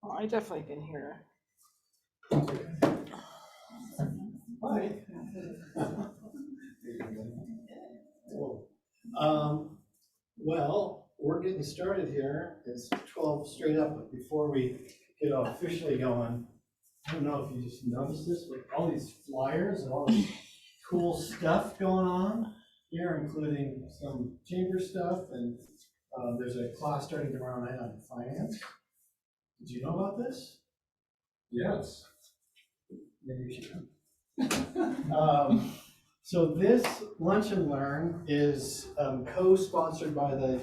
Oh, I definitely can hear. Hi. Well, we're getting started here. It's 12 straight up, but before we get officially going, I don't know if you just noticed this, but all these flyers and all this cool stuff going on here, including some chamber stuff, and there's a class starting tomorrow night on finance. Did you know about this? Yes. Maybe you should. So this Lunch and Learn is co-sponsored by the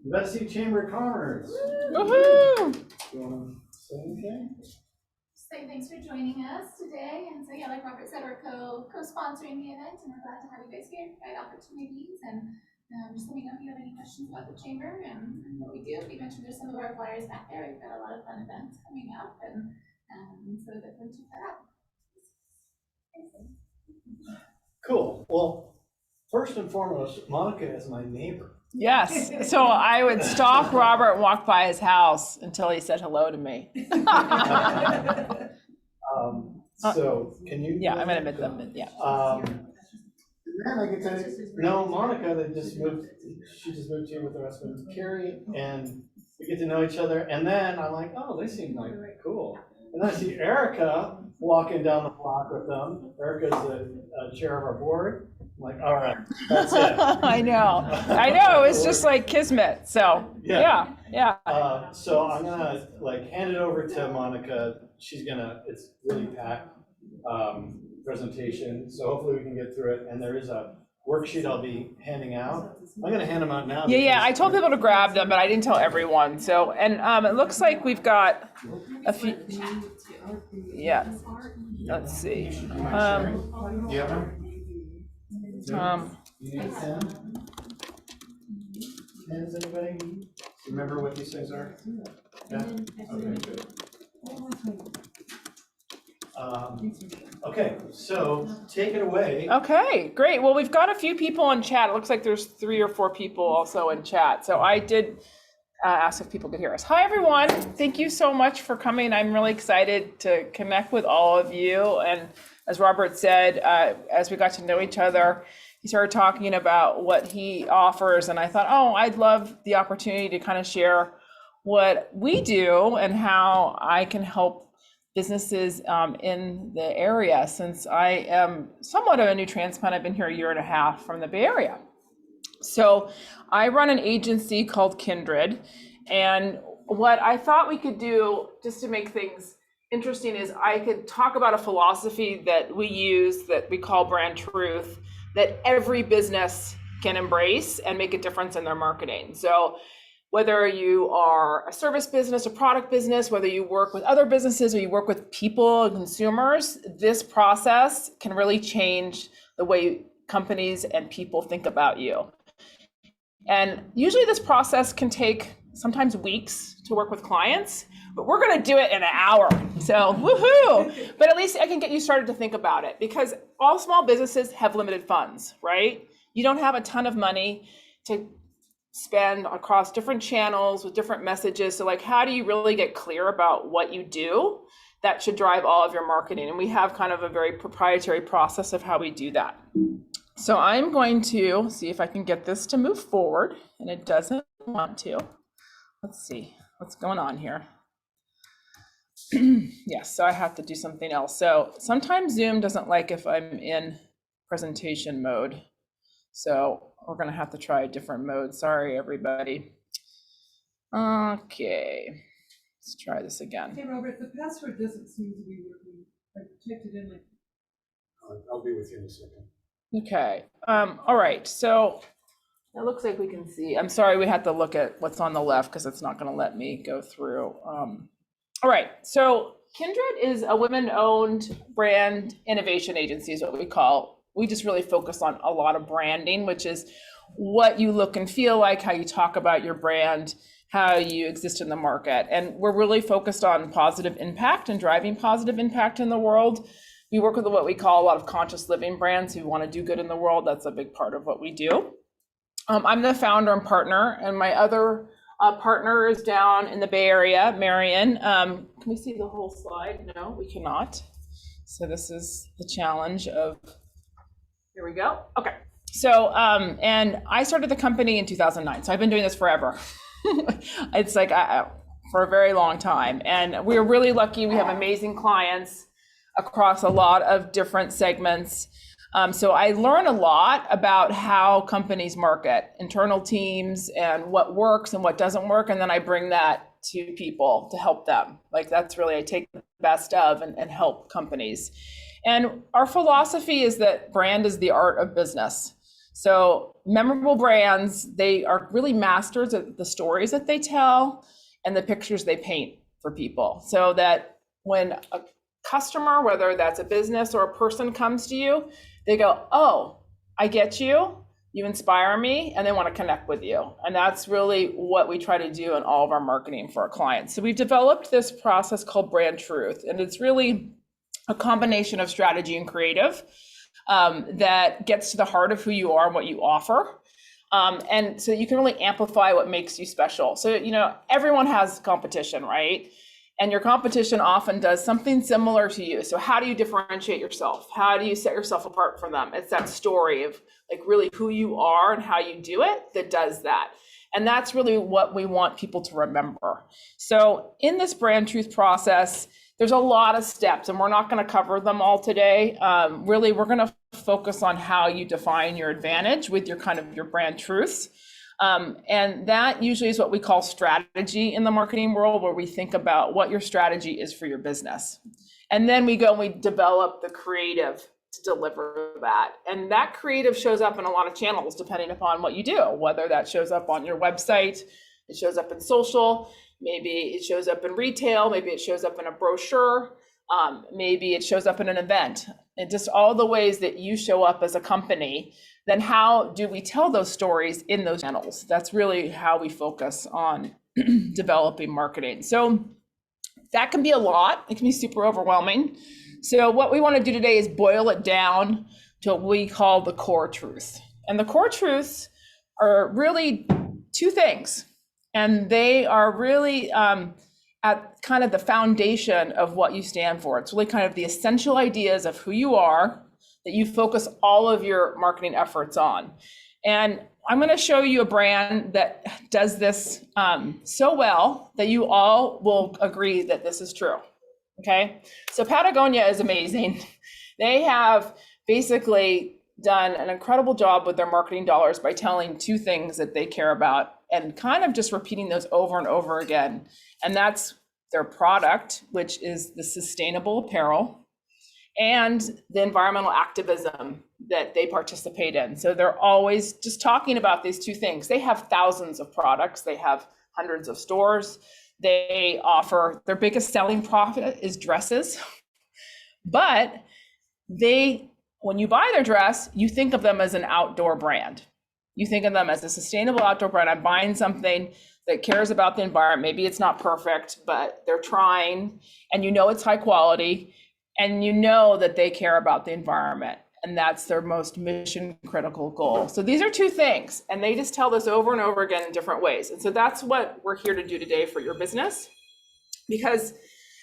Vesey Chamber of Commerce. Woohoo! You want to say anything? Say thanks for joining us today. And so yeah, like Robert said, we're co-sponsoring the event, and we're glad to have you guys here, provide opportunities, and just let me know if you have any questions about the chamber and what we do. We mentioned there's some of our flyers back there. We've got a lot of fun events coming up, and so definitely check that out. Cool. Well, first and foremost, Monika is my neighbor. Yes, so I would stalk Robert and walk by his house until he said hello to me. So can you? Yeah, I'm gonna admit them, yeah. Then I can tell you, no, Monika, that just moved, she just moved here with her husband, Carrie, and we get to know each other. And then I'm like, oh, they seem like cool. And then I see Erica walking down the block with them. Erica's the chair of our board. I'm like, all right, that's it. I know, it's just like kismet, so, yeah. So I'm gonna hand it over to Monika. She's gonna, it's really packed presentation, so hopefully we can get through it. And there is a worksheet I'll be handing out. I'm gonna hand them out now. Yeah, I told people to grab them, but I didn't tell everyone, so, and it looks like we've got a few, yeah, let's see. You have them? You need a pen? Pens, anybody? Remember what these things are? Yeah? Okay, good. Okay, so take it away. Okay, great. Well, we've got a few people in chat. It looks like there's 3 or 4 people also in chat. So I did ask if people could hear us. Hi, everyone. Thank you so much for coming. I'm really excited to connect with all of you. And as Robert said, as we got to know each other, he started talking about what he offers. And I thought, oh, I'd love the opportunity to kind of share what we do and how I can help businesses in the area, since I am somewhat of a new transplant. I've been here 1.5 years from the Bay Area. So I run an agency called Kindred, and what I thought we could do just to make things interesting is I could talk about a philosophy that we use that we call brand truth, that every business can embrace and make a difference in their marketing. So whether you are a service business, a product business, whether you work with other businesses or you work with people and consumers, this process can really change the way companies and people think about you. And usually this process can take sometimes weeks to work with clients, but we're gonna do it in an hour. So woohoo! But at least I can get you started to think about it, because all small businesses have limited funds, right? You don't have a ton of money to spend across different channels with different messages. So how do you really get clear about what you do that should drive all of your marketing? And we have kind of a very proprietary process of how we do that. So I'm going to see if I can get this to move forward, and it doesn't want to. Let's see what's going on here. Yes, so I have to do something else. So sometimes Zoom doesn't like if I'm in presentation mode. So we're gonna have to try a different mode. Sorry, everybody. Okay, let's try this again. Hey, Robert, the password doesn't seem to be working. I checked it in. I'll be with you in a second. Okay, all right, so it looks like we can see. I'm sorry, we had to look at what's on the left because it's not gonna let me go through. All right, so Kindred is a women-owned brand innovation agency is what we call. We just really focus on a lot of branding, which is what you look and feel like, how you talk about your brand, how you exist in the market. And we're really focused on positive impact and driving positive impact in the world. We work with what we call a lot of conscious living brands who want to do good in the world. That's a big part of what we do. I'm the founder and partner, and my other partner is down in the Bay Area, Marion. Can we see the whole slide? No, we cannot. So this is the challenge of, here we go. Okay. So, and I started the company in 2009. So I've been doing this forever. It's like for a very long time. And we're really lucky. We have amazing clients across a lot of different segments. So I learn a lot about how companies market, internal teams, and what works and what doesn't work. And then I bring that to people to help them. Like that's really, I take the best of and help companies. And our philosophy is that brand is the art of business. So memorable brands, they are really masters of the stories that they tell and the pictures they paint for people. So that when a customer, whether that's a business or a person, comes to you, they go, oh, I get you, you inspire me, and they want to connect with you. And that's really what we try to do in all of our marketing for our clients. So we've developed this process called Brand Truth, and it's really a combination of strategy and creative that gets to the heart of who you are and what you offer. And so you can really amplify what makes you special. So, you know, everyone has competition, right? And your competition often does something similar to you. So how do you differentiate yourself? How do you set yourself apart from them? It's that story of like really who you are and how you do it that does that. And that's really what we want people to remember. So in this brand truth process, there's a lot of steps, and we're not going to cover them all today. Really, we're going to focus on how you define your advantage with your kind of your brand truths. And that usually is what we call strategy in the marketing world, where we think about what your strategy is for your business. And then we go and we develop the creative to deliver that. And that creative shows up in a lot of channels depending upon what you do, whether that shows up on your website, it shows up in social, maybe it shows up in retail, maybe it shows up in a brochure, maybe it shows up in an event. And just all the ways that you show up as a company, then how do we tell those stories in those channels? That's really how we focus on developing marketing. So that can be a lot. It can be super overwhelming. So what we want to do today is boil it down to what we call the core truth. And the core truths are really two things. And they are really at kind of the foundation of what you stand for. It's really kind of the essential ideas of who you are that you focus all of your marketing efforts on. And I'm going to show you a brand that does this so well that you all will agree that this is true. Okay, so Patagonia is amazing. They have basically done an incredible job with their marketing dollars by telling two things that they care about and kind of just repeating those over and over again. And that's their product, which is the sustainable apparel, and the environmental activism that they participate in. So they're always just talking about these two things. They have thousands of products. They have hundreds of stores. They offer, their biggest selling profit is dresses. But when you buy their dress, you think of them as an outdoor brand. You think of them as a sustainable outdoor brand. I'm buying something that cares about the environment. Maybe it's not perfect, but they're trying, and you know it's high quality, and you know that they care about the environment, and that's their most mission critical goal. So these are two things, and they just tell this over and over again in different ways. And so that's what we're here to do today for your business, because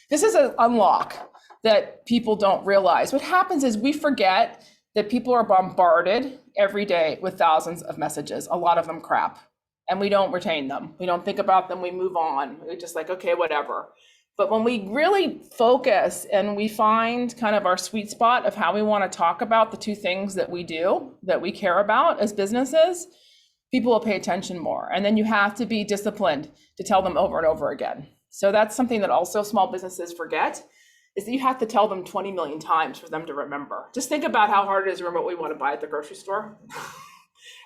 this is an unlock that people don't realize. What happens is we forget that people are bombarded every day with thousands of messages, a lot of them crap, and we don't retain them. We don't think about them, we move on. We're just like, okay, whatever. But when we really focus and we find kind of our sweet spot of how we want to talk about the two things that we do, that we care about as businesses, people will pay attention more. And then you have to be disciplined to tell them over and over again. So that's something that also small businesses forget, is that you have to tell them 20 million times for them to remember. Just think about how hard it is to remember what we want to buy at the grocery store.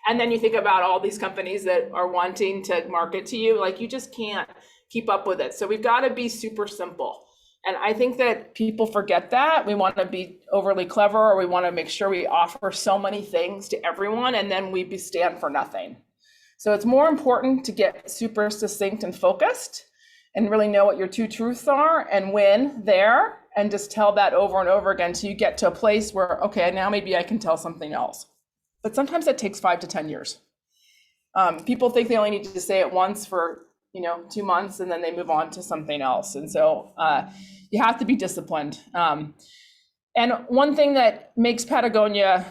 And then you think about all these companies that are wanting to market to you, like you just can't keep up with it. So we've got to be super simple. And I think that people forget that. We want to be overly clever, or we want to make sure we offer so many things to everyone, and then we stand for nothing. So it's more important to get super succinct and focused and really know what your two truths are and win there, and just tell that over and over again till you get to a place where, okay, now maybe I can tell something else. But sometimes that takes 5 to 10 years. People think they only need to say it once for 2 months, and then they move on to something else. And so you have to be disciplined. And one thing that makes Patagonia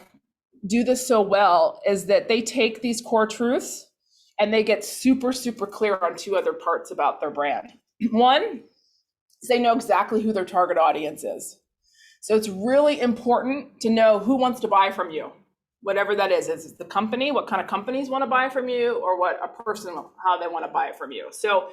do this so well is that they take these core truths and they get super, super clear on two other parts about their brand. One is they know exactly who their target audience is. So it's really important to know who wants to buy from you, whatever that is. Is it the company, what kind of companies want to buy from you, or what a person, how they want to buy from you. So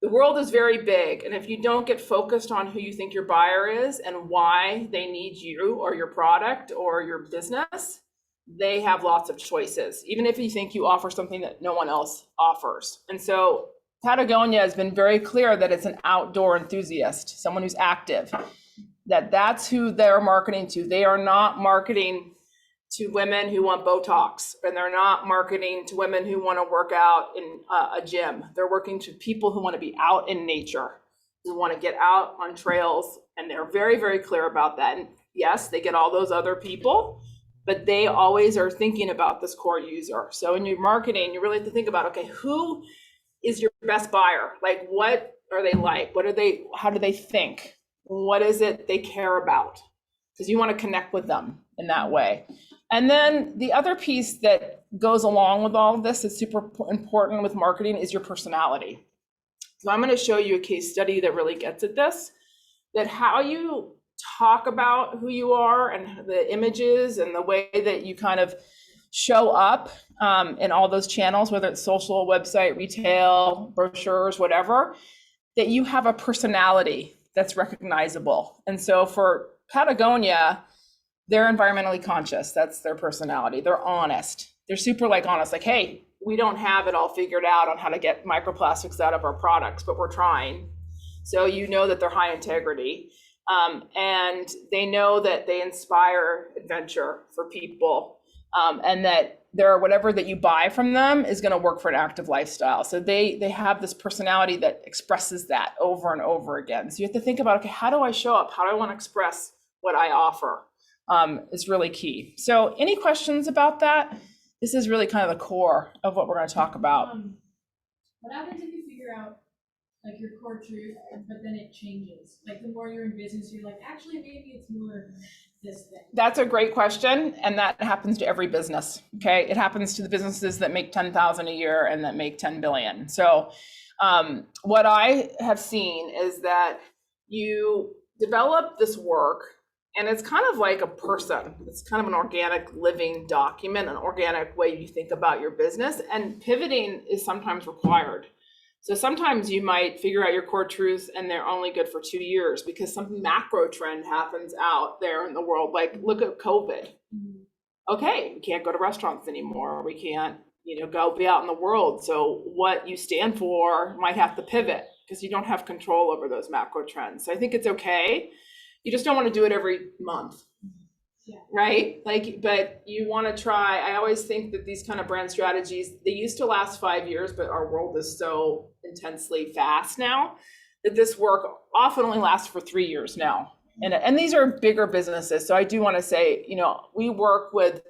the world is very big. And if you don't get focused on who you think your buyer is and why they need you or your product or your business, they have lots of choices, even if you think you offer something that no one else offers. And so Patagonia has been very clear that it's an outdoor enthusiast, someone who's active, that's who they're marketing to. They are not marketing to women who want Botox, and they're not marketing to women who want to work out in a gym. They're working to people who want to be out in nature, who want to get out on trails, and they're very, very clear about that. And yes, they get all those other people, but they always are thinking about this core user. So in your marketing, you really have to think about, okay, who is your best buyer? Like, what are they like? How do they think? What is it they care about? Because you want to connect with them in that way. And then the other piece that goes along with all of this is super important with marketing is your personality. So I'm going to show you a case study that really gets at this, that how you talk about who you are and the images and the way that you kind of show up in all those channels, whether it's social, website, retail, brochures, whatever, that you have a personality that's recognizable. And so for Patagonia, they're environmentally conscious. That's their personality. They're honest. They're super honest, like, hey, we don't have it all figured out on how to get microplastics out of our products, but we're trying. So that they're high integrity. And they know that they inspire adventure for people, and that whatever that you buy from them is going to work for an active lifestyle. So they have this personality that expresses that over and over again. So you have to think about, okay, how do I show up? How do I want to express what I offer? Is really key. So any questions about that? This is really kind of the core of what we're going to talk about. What happens if you figure out your core truth, but then it changes? The more you're in business, you're like, actually, maybe it's more this thing. That's a great question. And that happens to every business. Okay. It happens to the businesses that make 10,000 a year and that make 10 billion. So what I have seen is that you develop this work, and it's kind of like a person. It's kind of an organic living document, an organic way you think about your business, and pivoting is sometimes required. So sometimes you might figure out your core truths and they're only good for 2 years because some macro trend happens out there in the world. Like, look at COVID. Okay, we can't go to restaurants anymore. We can't, go be out in the world. So what you stand for might have to pivot because you don't have control over those macro trends. So I think it's okay. You just don't want to do it every month. Yeah. Right? But you want to try. I always think that these kind of brand strategies, they used to last 5 years, but our world is so intensely fast now that this work often only lasts for 3 years now. And these are bigger businesses. So I do want to say, we work with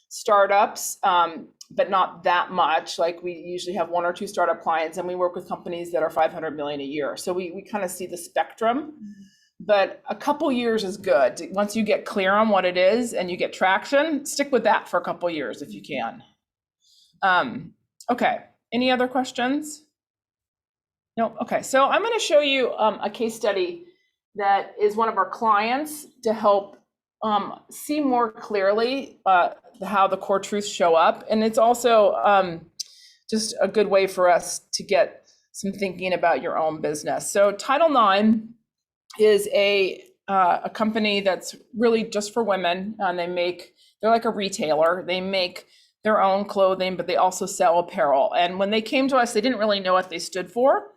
startups, but not that much. We usually have 1 or 2 startup clients, and we work with companies that are 500 million a year. So we kind of see the spectrum. But a couple years is good. Once you get clear on what it is and you get traction, stick with that for a couple years if you can. Okay, any other questions? No, okay. So I'm going to show you a case study that is one of our clients to help see more clearly how the core truths show up. And it's also just a good way for us to get some thinking about your own business. So Title IX is a company that's really just for women, and they're like a retailer. They make their own clothing, but they also sell apparel. And when they came to us, they didn't really know what they stood for.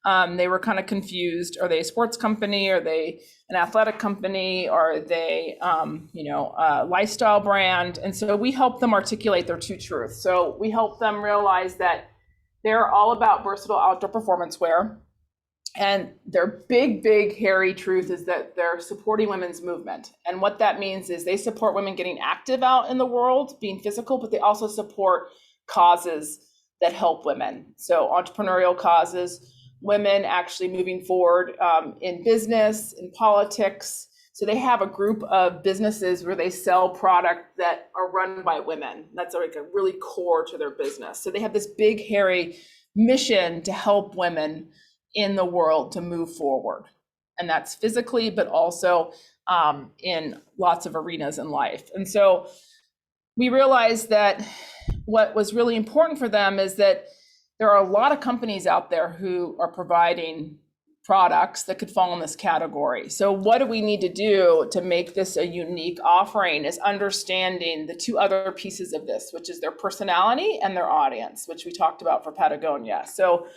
They were kind of confused. Are they a sports company? Are they an athletic company? Are they, a lifestyle brand? And so we help them articulate their two truths. So we help them realize that they're all about versatile outdoor performance wear. And their big, big, hairy truth is that they're supporting women's movement. And what that means is they support women getting active out in the world, being physical, but they also support causes that help women. So entrepreneurial causes, women actually moving forward in business, in politics. So they have a group of businesses where they sell product that are run by women. That's like a really core to their business. So they have this big, hairy mission to help women in the world to move forward. And that's physically, but also in lots of arenas in life. And so we realized that what was really important for them is that there are a lot of companies out there who are providing products that could fall in this category. So what do we need to do to make this a unique offering is understanding the two other pieces of this, which is their personality and their audience, which we talked about for Patagonia. So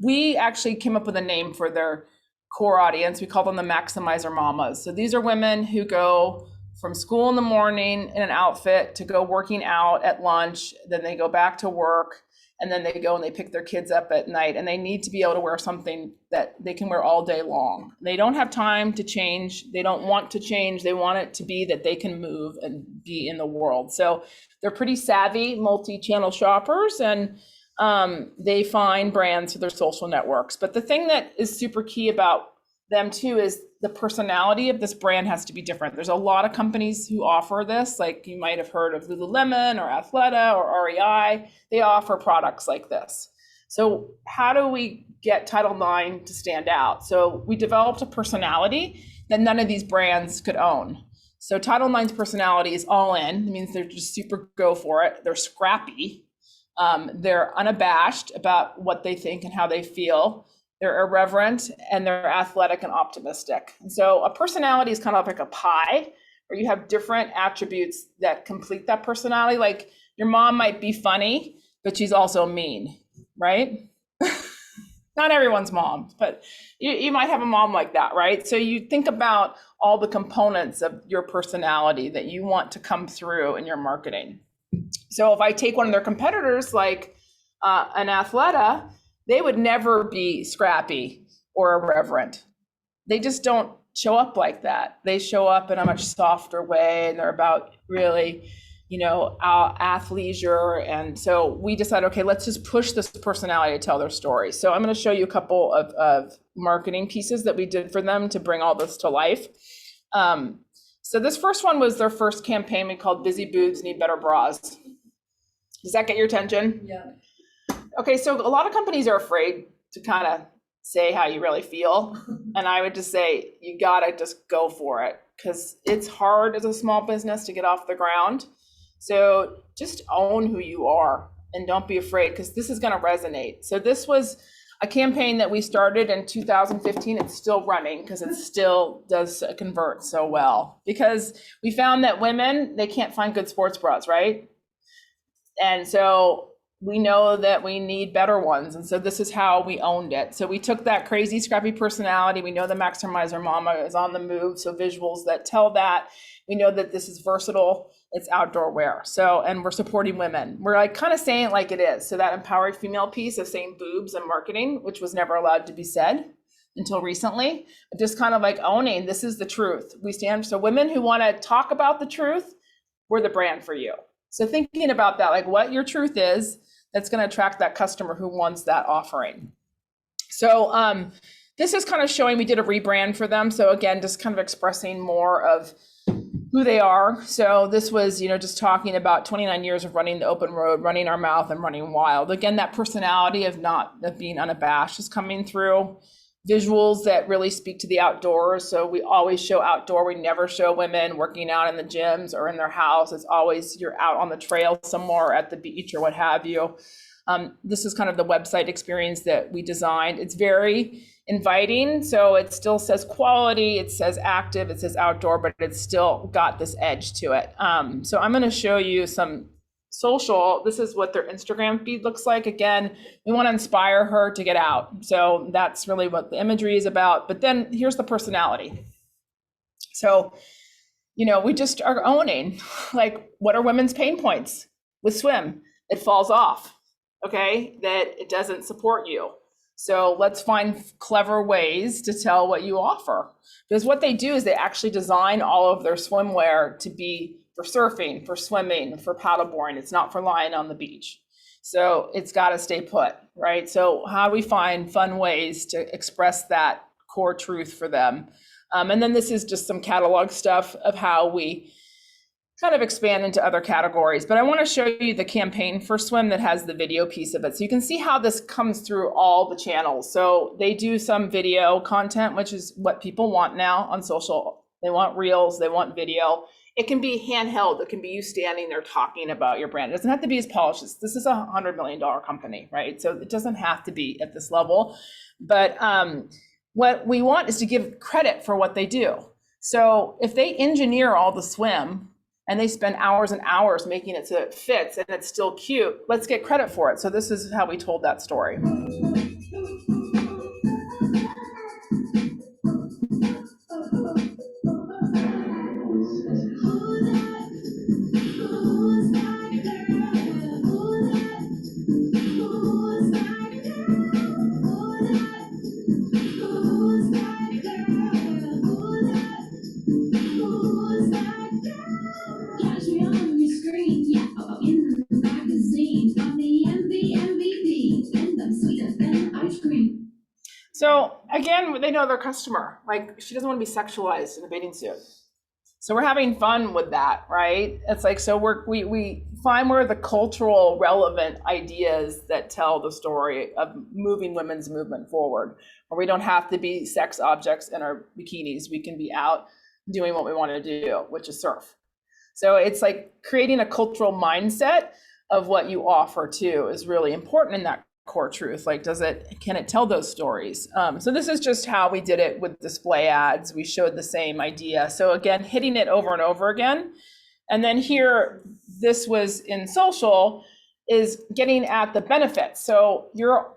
we actually came up with a name for their core audience. We call them the Maximizer Mamas. So these are women who go from school in the morning in an outfit to go working out at lunch, then they go back to work, and then they go and they pick their kids up at night, and they need to be able to wear something that they can wear all day long. They don't have time to change. They don't want to change. They want it to be that they can move and be in the world. So they're pretty savvy multi-channel shoppers, and they find brands through their social networks. But the thing that is super key about them too is the personality of this brand has to be different. There's a lot of companies who offer this, like you might have heard of Lululemon or Athleta or REI. They offer products like this. So how do we get Title IX to stand out? So we developed a personality that none of these brands could own. So Title IX's personality is all in. It means they're just super go for it. They're scrappy. They're unabashed about what they think and how they feel. They're irreverent, and they're athletic and optimistic. And so a personality is kind of like a pie where you have different attributes that complete that personality. Like your mom might be funny, but she's also mean, right? Not everyone's mom, but you might have a mom like that, right? So you think about all the components of your personality that you want to come through in your marketing. So if I take one of their competitors, like an Athleta, they would never be scrappy or irreverent. They just don't show up like that. They show up in a much softer way, and they're about really, athleisure. And so we decided, okay, let's just push this personality to tell their story. So I'm going to show you a couple of marketing pieces that we did for them to bring all this to life. So this first one was their first campaign we called Busy Boobs Need Better Bras. Does that get your attention? Yeah. Okay, so a lot of companies are afraid to kind of say how you really feel. And I would just say, you gotta just go for it, because it's hard as a small business to get off the ground. So just own who you are and don't be afraid, because this is gonna resonate. So this was a campaign that we started in 2015. It's still running because it still does convert so well, because we found that women, they can't find good sports bras, right? And so we know that we need better ones. And so this is how we owned it. So we took that crazy, scrappy personality. We know the Maximizer Mama is on the move. So visuals that tell that. We know that this is versatile. It's outdoor wear. So, and we're supporting women. We're like kind of saying it like it is. So that empowering female piece of saying boobs and marketing, which was never allowed to be said until recently, just kind of like owning, this is the truth. We stand, so women who want to talk about the truth, we're the brand for you. So thinking about that, like what your truth is, that's going to attract that customer who wants that offering. So this is kind of showing, we did a rebrand for them. So again, just kind of expressing more of who they are. So this was, just talking about 29 years of running the open road, running our mouth and running wild. Again, that personality of being unabashed is coming through. Visuals that really speak to the outdoors. So we always show outdoor. We never show women working out in the gyms or in their house. It's always you're out on the trail somewhere at the beach or what have you. This is kind of the website experience that we designed. It's very inviting. So it still says quality, it says active, it says outdoor, but it's still got this edge to it. So I'm going to show you some social. This is what their Instagram feed looks like. Again, we want to inspire her to get out. So that's really what the imagery is about. But then here's the personality. So, we just are owning, like, what are women's pain points with swim? It falls off, okay? That it doesn't support you. So let's find clever ways to tell what you offer. Because what they do is they actually design all of their swimwear to be for surfing, for swimming, for paddleboarding. It's not for lying on the beach. So it's got to stay put, right? So how do we find fun ways to express that core truth for them? And then this is just some catalog stuff of how we kind of expand into other categories. But I want to show you the campaign for swim that has the video piece of it. So you can see how this comes through all the channels. So they do some video content, which is what people want now on social. They want reels, they want video. It can be handheld. It can be you standing there talking about your brand. It doesn't have to be as polished. This is a $100 million company, right? So it doesn't have to be at this level. But what we want is to give credit for what they do. So if they engineer all the swim and they spend hours and hours making it so it fits and it's still cute, let's get credit for it. So this is how we told that story. So again, they know their customer. Like, she doesn't want to be sexualized in a bathing suit. So we're having fun with that, right? It's like, so we find where the cultural relevant ideas that tell the story of moving women's movement forward, where we don't have to be sex objects in our bikinis. We can be out doing what we want to do, which is surf. So it's like creating a cultural mindset of what you offer too is really important in that core truth. Like, can it tell those stories? So this is just how we did it with display ads. We showed the same idea. So again, hitting it over and over again. And then here, this was in social, is getting at the benefits. So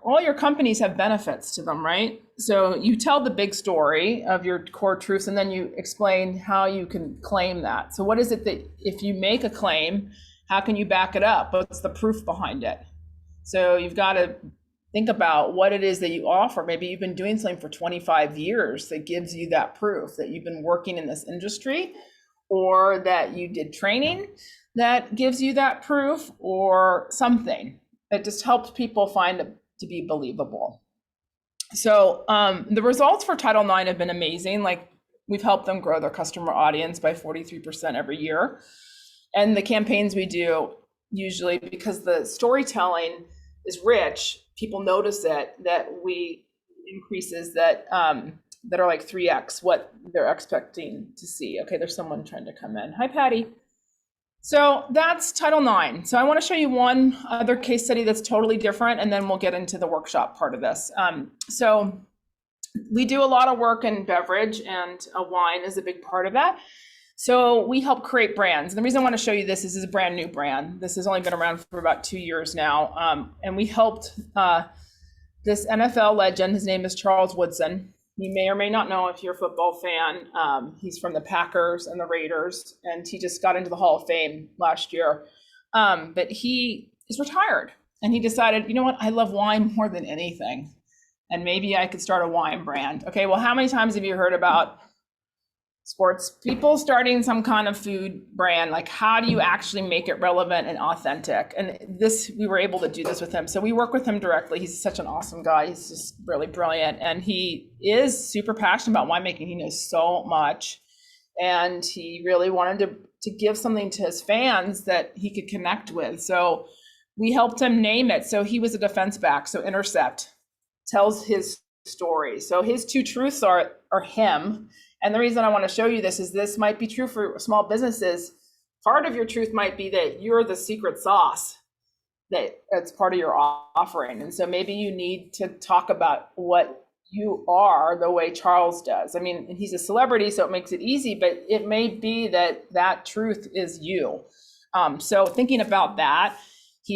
all your companies have benefits to them, right? So you tell the big story of your core truths, and then you explain how you can claim that. So what is it that if you make a claim, how can you back it up? What's the proof behind it? So you've got to think about what it is that you offer. Maybe you've been doing something for 25 years that gives you that proof that you've been working in this industry, or that you did training that gives you that proof, or something that just helps people find it to be believable. So the results for Title IX have been amazing. Like, we've helped them grow their customer audience by 43% every year. And the campaigns we do, usually because the storytelling is rich, people notice it, that we increases that that are like 3x what they're expecting to see. Okay, there's someone trying to come in. Hi, Patty. So that's Title IX. So I want to show you one other case study that's totally different, and then we'll get into the workshop part of this. So we do a lot of work in beverage, and wine is a big part of that. So we help create brands. And the reason I want to show you this is a brand new brand. This has only been around for about 2 years now. And we helped this NFL legend. His name is Charles Woodson. You may or may not know if you're a football fan. He's from the Packers and the Raiders, and he just got into the Hall of Fame last year. But he is retired, and he decided, you know what, I love wine more than anything, and maybe I could start a wine brand. Okay, well, how many times have you heard about sports people starting some kind of food brand? Like, how do you actually make it relevant and authentic? And we were able to do this with him. So we work with him directly. He's such an awesome guy. He's just really brilliant. And he is super passionate about winemaking. He knows so much. And he really wanted to give something to his fans that he could connect with. So we helped him name it. So he was a defense back. So Intercept tells his story. So his two truths are him. And the reason I want to show you this is this might be true for small businesses. Part of your truth might be that you're the secret sauce that's part of your offering. And so maybe you need to talk about what you are the way Charles does. I mean, he's a celebrity, so it makes it easy, but it may be that truth is you. So thinking about that,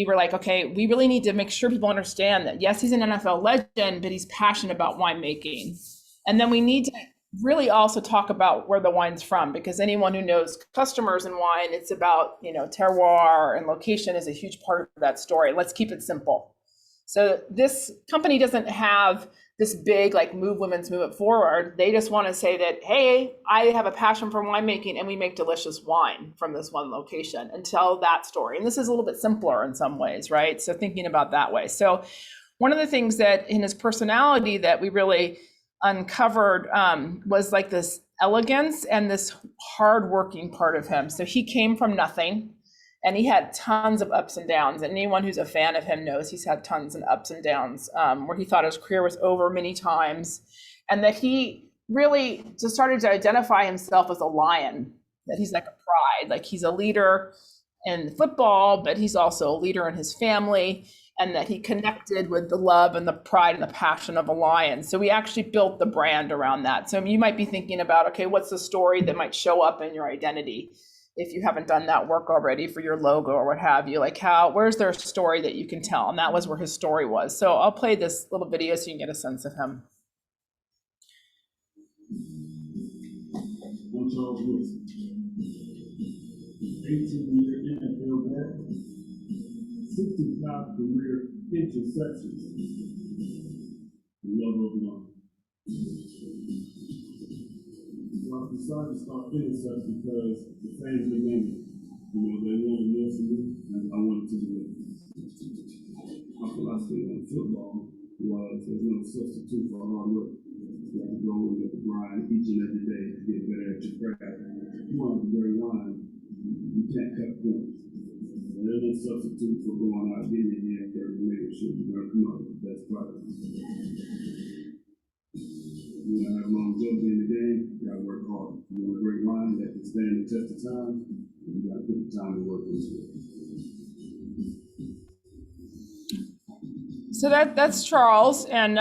were like, okay, we really need to make sure people understand that, yes, he's an NFL legend, but he's passionate about winemaking. And then we need to really also talk about where the wine's from, because anyone who knows customers in wine, it's about, terroir, and location is a huge part of that story. Let's keep it simple. So this company doesn't have this big like move women's move it forward. They just want to say that, hey, I have a passion for winemaking and we make delicious wine from this one location, and tell that story. And this is a little bit simpler in some ways, right? So thinking about that way. So one of the things that in his personality that we really uncovered was like this elegance and this hardworking part of him. So he came from nothing. And he had tons of ups and downs. And anyone who's a fan of him knows he's had tons of ups and downs, where he thought his career was over many times. And that he really just started to identify himself as a lion, that he's like a pride, like he's a leader in football, but he's also a leader in his family, and that he connected with the love and the pride and the passion of a lion. So we actually built the brand around that. So you might be thinking about, okay, what's the story that might show up in your identity? If you haven't done that work already for your logo or what have you, like where's their story that you can tell? And that was where his story was. So I'll play this little video so you can get a sense of him. I'm Charles Wilson, 18-year NFL veteran, 65 career interceptions, love of one. Well, I decided to start intercepts because the fans were naming. They wanted more from me, and I wanted to do it. My philosophy on football was there's no substitute for hard work. You have to go and get the grind each and every day to get better at your craft. If you want to be great wine, you can't cut corners. There's no substitute for going out, getting your hand dirty, and making sure you're going to come out with the best product. You want to have longevity in the game, you got to work hard. You want a great wine that can stand the test of time, you got to put the time and work into it. So that's Charles, and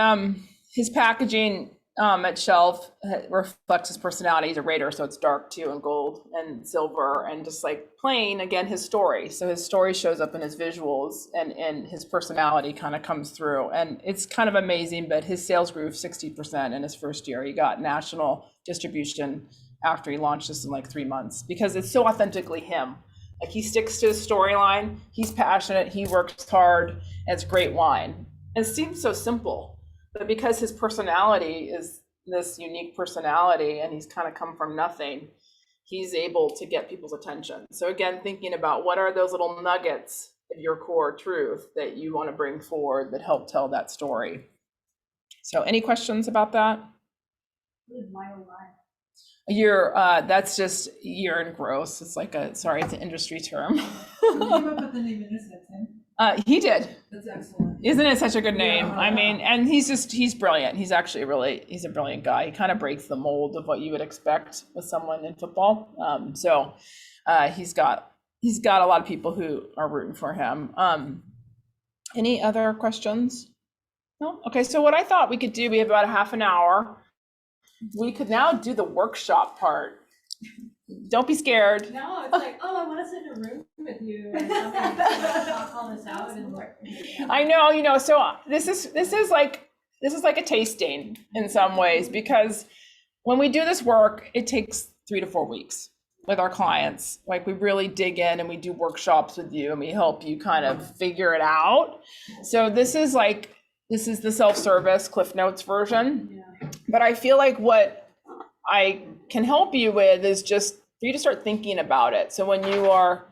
his packaging at shelf reflects his personality. He's a Raider, so it's dark too, and gold and silver, and just like plain, again, his story. So his story shows up in his visuals, and his personality kind of comes through. And it's kind of amazing, but his sales grew 60% in his first year. He got national distribution after he launched this in like 3 months, because it's so authentically him. Like he sticks to his storyline, he's passionate, he works hard, and it's great wine. And it seems so simple, but because his personality is this unique personality and he's kind of come from nothing, he's able to get people's attention. So again, thinking about what are those little nuggets of your core truth that you want to bring forward that help tell that story. So any questions about that? What is myo-line? That's just urine gross. It's like it's an industry term. Who came up with the name Innocent, Tim? He did. That's excellent. Isn't it such a good name? Yeah. I mean, and he's brilliant. He's actually he's a brilliant guy. He kind of breaks the mold of what you would expect with someone in football. He's got a lot of people who are rooting for him. Any other questions? No? Okay, so what I thought we could do, we have about a half an hour. We could now do the workshop part. Don't be scared. No, it's like, oh, I want to sit in a room with you and talk all this out and work. I know, so this is like a tasting in some ways, because when we do this work, it takes 3 to 4 weeks with our clients. Like we really dig in and we do workshops with you and we help you kind of figure it out. So this is the self-service Cliff Notes version. Yeah. But I feel like what I can help you with is just for you to start thinking about it. So when you are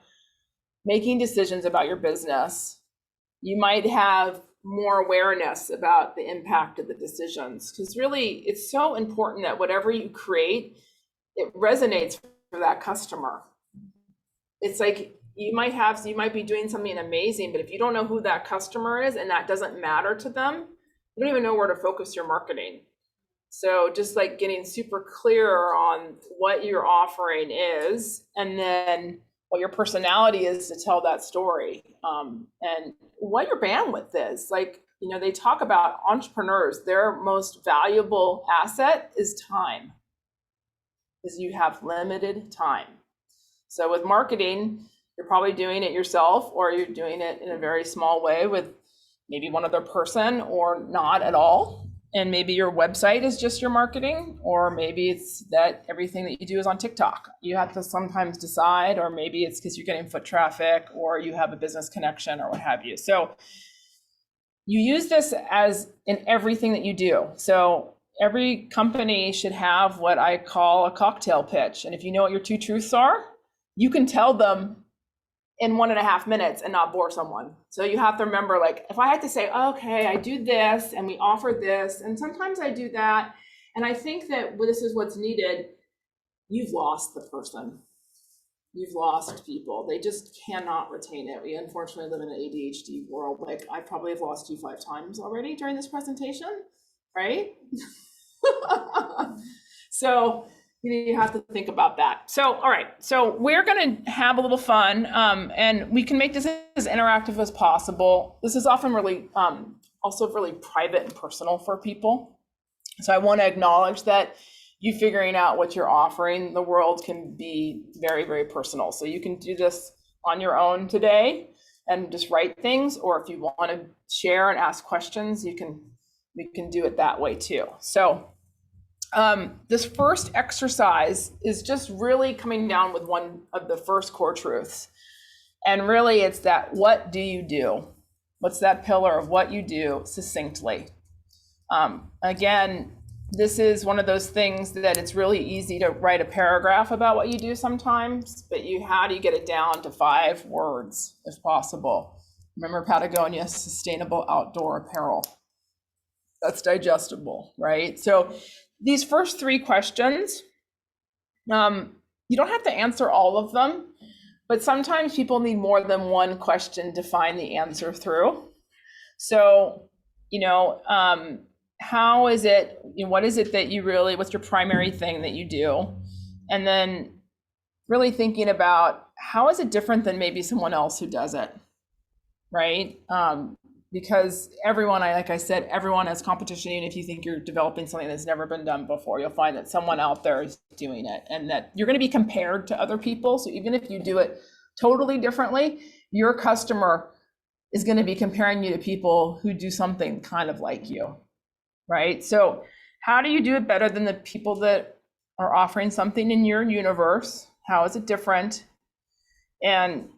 making decisions about your business, you might have more awareness about the impact of the decisions, because really it's so important that whatever you create, it resonates for that customer. It's like you might be doing something amazing, but if you don't know who that customer is and that doesn't matter to them, you don't even know where to focus your marketing. So just like getting super clear on what your offering is, and then what your personality is to tell that story, and what your bandwidth is. Like, they talk about entrepreneurs, their most valuable asset is time, because you have limited time. So with marketing, you're probably doing it yourself, or you're doing it in a very small way with maybe one other person, or not at all. And maybe your website is just your marketing, or maybe it's that everything that you do is on TikTok. You have to sometimes decide, or maybe it's because you're getting foot traffic, or you have a business connection, or what have you. So you use this as in everything that you do. So every company should have what I call a cocktail pitch. And if you know what your 2 truths are, you can tell them in 1.5 minutes and not bore someone. So you have to remember, like, if I had to say, okay, I do this and we offer this, and sometimes I do that, and I think that this is what's needed, you've lost the person. You've lost people. They just cannot retain it. We unfortunately live in an ADHD world. Like, I probably have lost you 5 times already during this presentation, right? So you have to think about that. So, all right, so we're gonna have a little fun, and we can make this as interactive as possible. This is often really, also really private and personal for people. So I wanna acknowledge that you figuring out what you're offering the world can be very, very personal. So you can do this on your own today and just write things, or if you wanna share and ask questions, we can do it that way too. So this first exercise is just really coming down with one of the first core truths. And really it's that, what do you do? What's that pillar of what you do succinctly? Again, this is one of those things that it's really easy to write a paragraph about what you do sometimes, but how do you get it down to 5 words if possible? Remember Patagonia, sustainable outdoor apparel. That's digestible, right? So these first 3 questions, you don't have to answer all of them, but sometimes people need more than one question to find the answer through. So, how is it, what is it that you really, what's your primary thing that you do? And then really thinking about, how is it different than maybe someone else who does it, right? Because everyone, like I said, everyone has competition. Even if you think you're developing something that's never been done before, you'll find that someone out there is doing it, and that you're going to be compared to other people. So even if you do it totally differently, your customer is going to be comparing you to people who do something kind of like you, right? So how do you do it better than the people that are offering something in your universe? How is it different? And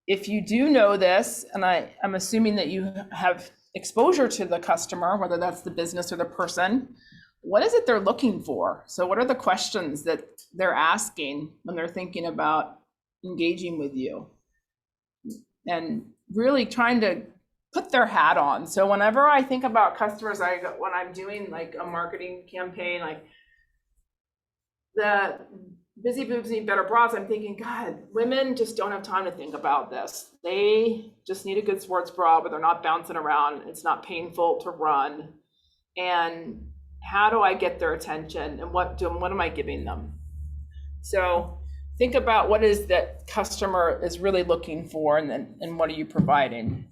if you do know this, and I'm assuming that you have exposure to the customer, whether that's the business or the person, what is it they're looking for? So what are the questions that they're asking when they're thinking about engaging with you? And really trying to put their hat on. So whenever I think about customers, when I'm doing like a marketing campaign, like the busy boobs need better bras, I'm thinking, God, women just don't have time to think about this. They just need a good sports bra, but they're not bouncing around. It's not painful to run. And how do I get their attention, and what am I giving them? So think about what is that customer is really looking for, and what are you providing?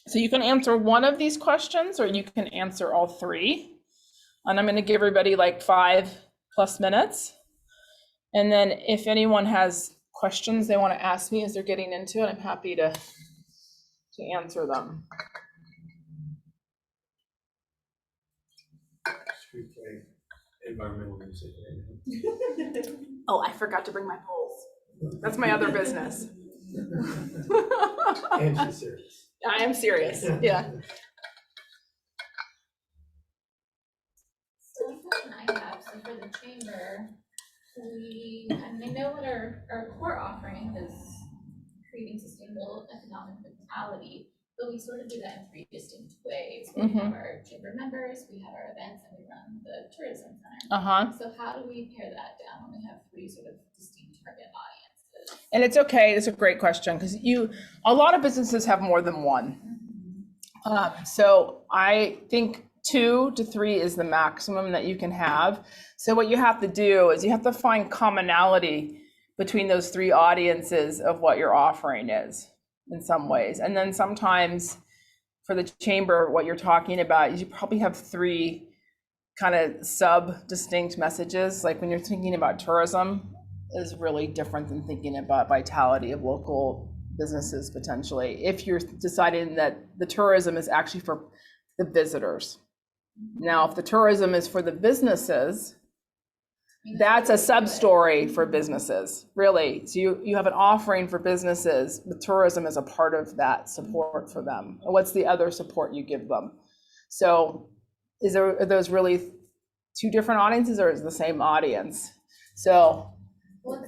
So you can answer one of these questions, or you can answer all 3. And I'm going to give everybody like 5+ minutes. And then if anyone has questions they want to ask me as they're getting into it, I'm happy to answer them. Should we play environmental music right now? Oh, I forgot to bring my bowls. That's my other business. And she's serious. I am serious, yeah. So the question I have, so for the chamber, I know what our core offering is creating sustainable economic vitality, but we sort of do that in 3 distinct ways. We have our chamber members, we have our events, and we run the tourism center. So how do we pare that down when we have 3 sort of distinct target audiences? And it's okay, it's a great question, because a lot of businesses have more than one. So I think 2 to 3 is the maximum that you can have. So what you have to do is you have to find commonality between those 3 audiences of what your offering is in some ways. And then sometimes for the chamber, what you're talking about is you probably have 3 kind of sub-distinct messages. Like when you're thinking about tourism, is really different than thinking about vitality of local businesses potentially, if you're deciding that the tourism is actually for the visitors. Now, if the tourism is for the businesses, That's a sub-story for businesses, really. So you have an offering for businesses, but tourism is a part of that support for them. What's the other support you give them? So are those really two different audiences, or is it the same audience? So, Well,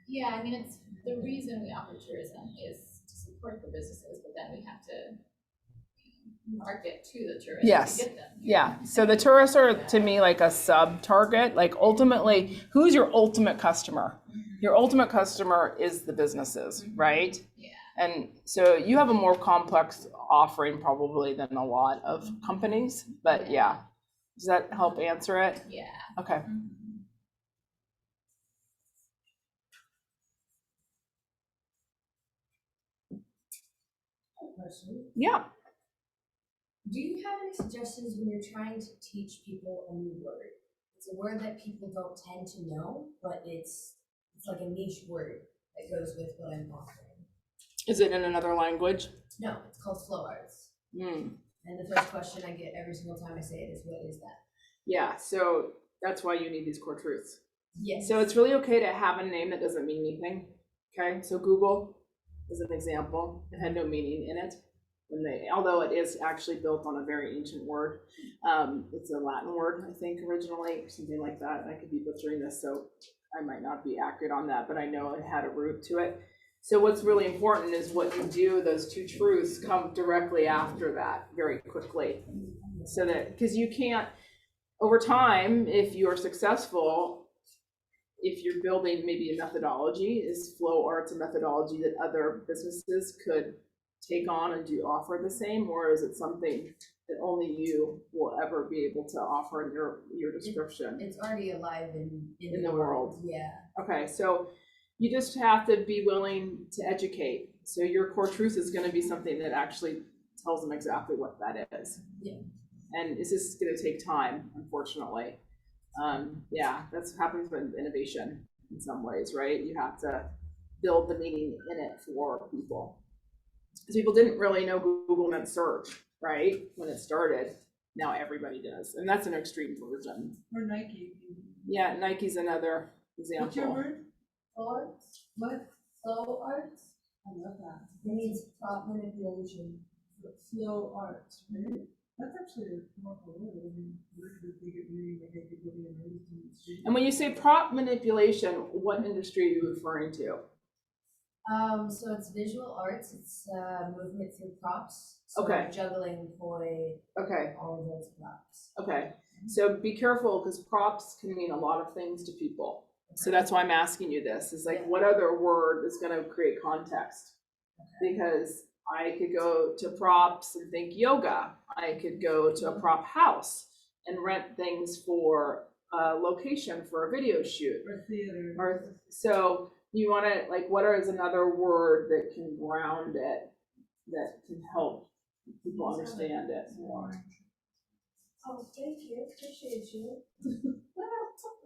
yeah, I mean, it's the reason we offer tourism is to support the businesses, but then we have to market to the tourists yes. to get them. Yeah, so the tourists are to me like a sub-target. Like ultimately, who's your ultimate customer? Your ultimate customer is the businesses, right? Yeah. And so you have a more complex offering probably than a lot of companies, but yeah. Does that help answer it? Yeah. Okay. Question. Yeah. Do you have any suggestions when you're trying to teach people a new word? It's a word that people don't tend to know, but it's like a niche word that goes with what I'm offering. Is it in another language? No, it's called flow arts. Mm. And the first question I get every single time I say it is, what is that? Yeah, so that's why you need these core truths. Yes. So it's really okay to have a name that doesn't mean anything. Okay, so Google is an example. It had no meaning in it. Although it is actually built on a very ancient word. It's a Latin word, I think, originally, or something like that. And I could be butchering this, so I might not be accurate on that, but I know it had a root to it. So what's really important is what you do, those two truths come directly after that very quickly. So that, because you can't, over time, if you're successful, if you're building maybe a methodology, is flow arts a methodology that other businesses could take on and do offer the same, or is it something that only you will ever be able to offer in your description? It's already alive in the world. Yeah. Okay, so you just have to be willing to educate. So your core truth is going to be something that actually tells them exactly what that is. Yeah. And it's just going to take time, unfortunately. Yeah, that's happens with innovation in some ways, right? You have to build the meaning in it for people. Because people didn't really know Google meant search, right? When it started. Now everybody does. And that's an extreme version. Or Nike. Yeah, Nike's another example. What's your word? Arts? What? Flow arts? I love that. It means prop manipulation. Flow arts, right? That's actually a powerful word. I mean, where do you think it means like hey, people being raised in the street? And when you say prop manipulation, what industry are you referring to? So it's visual arts. It's movement through props. So Okay. Juggling, poi, Okay, all of those props. okay. So be careful, because props can mean a lot of things to people. So that's why I'm asking you this, is like, what other word is gonna create context? Because I could go to props and think yoga. I could go to a prop house and rent things for a location for a video shoot. Or theater. Or, so you wanna, like, what is another word that can ground it, that can help people understand it more? Oh, thank you. Appreciate you.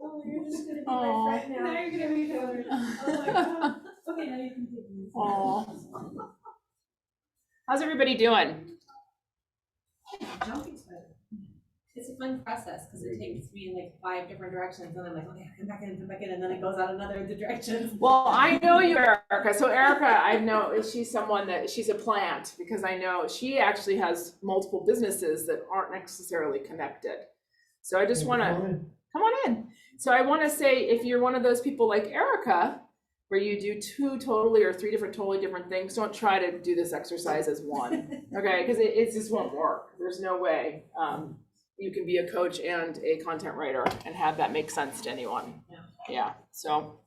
Oh, you're just gonna be Aw. my friend now. Now you're gonna be covered. Oh my god. Okay, now you can take this. Aw. How's everybody doing? Jumping's better. It's a fun process because it takes me in like 5 different directions, and I'm like, okay, come back in, and then it goes out another direction. Well, I know you, Erica. So Erica, I know she's someone that she's a plant, because I know she actually has multiple businesses that aren't necessarily connected. So I just want to come on in. So I want to say, if you're one of those people like Erica, where you do 2 totally or 3 totally different things, don't try to do this exercise as one, okay? Because it just won't work. There's no way you can be a coach and a content writer and have that make sense to anyone. Yeah. So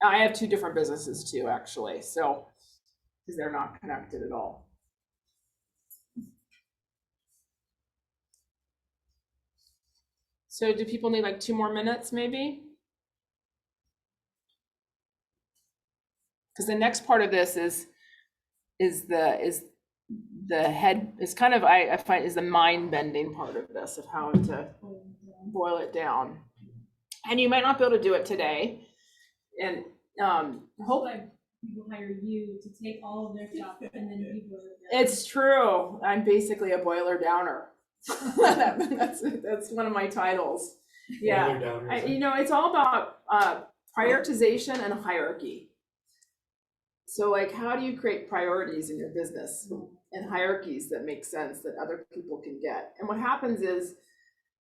I have 2 different businesses too, actually. So because they're not connected at all. So do people need like 2 more minutes maybe? Because the next part of this is the head, is kind of, I find, is the mind bending part of this, of how to boil it down. And you might not be able to do it today. And hope Like people hire you to take all of their stuff and then you boil it down. it's true. I'm basically a boiler downer. That's one of my titles. Yeah, They're down here. you know, it's all about prioritization and hierarchy. So like, how do you create priorities in your business and hierarchies that make sense that other people can get? And what happens is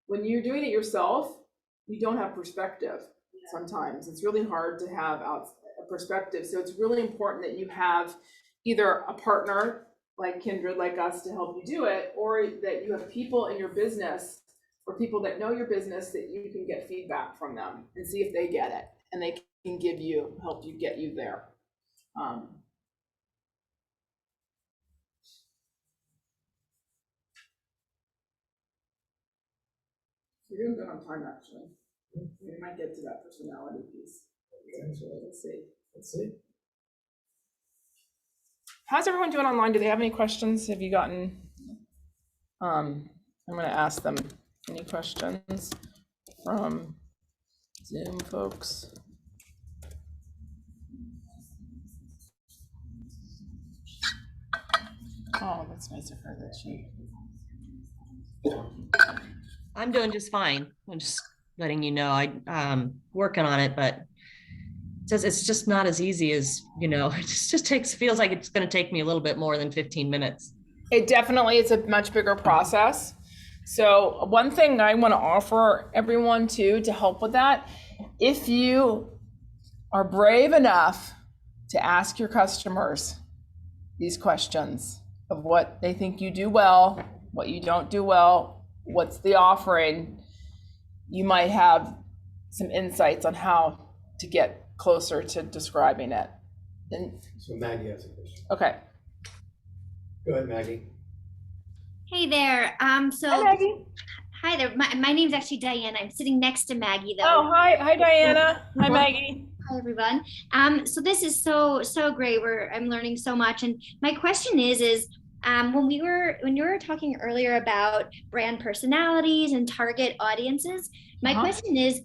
when you're doing it yourself, you don't have perspective. Sometimes it's really hard to have a perspective. So it's really important that you have either a partner like Kindred, like us, to help you do it, or that you have people in your business or people that know your business that you can get feedback from them and see if they get it and they can help you get you there. We're doing good on time, actually. We might get to that personality piece. Actually, let's see. How's everyone doing online? Do they have any questions? Have you gotten, I'm gonna ask them any questions from Zoom folks. Oh, that's nice of her that she. I'm doing just fine. I'm just letting you know. Working on it, but it's just not as easy as, you know, it just feels like it's going to take me a little bit more than 15 minutes. It definitely is a much bigger process. So one thing I want to offer everyone too, to help with that, if you are brave enough to ask your customers these questions of what they think you do well, what you don't do well, what's the offering, you might have some insights on how to get closer to describing it. And So Maggie has a question. okay. Go ahead, Maggie. Hey there. Hi, Maggie. Hi there. My name's actually Diana. I'm sitting next to Maggie, though. Oh, hi, Diana. Hi, Maggie. Hi, everyone. So this is so great. I'm learning so much. And my question is when you were talking earlier about brand personalities and target audiences, my question is,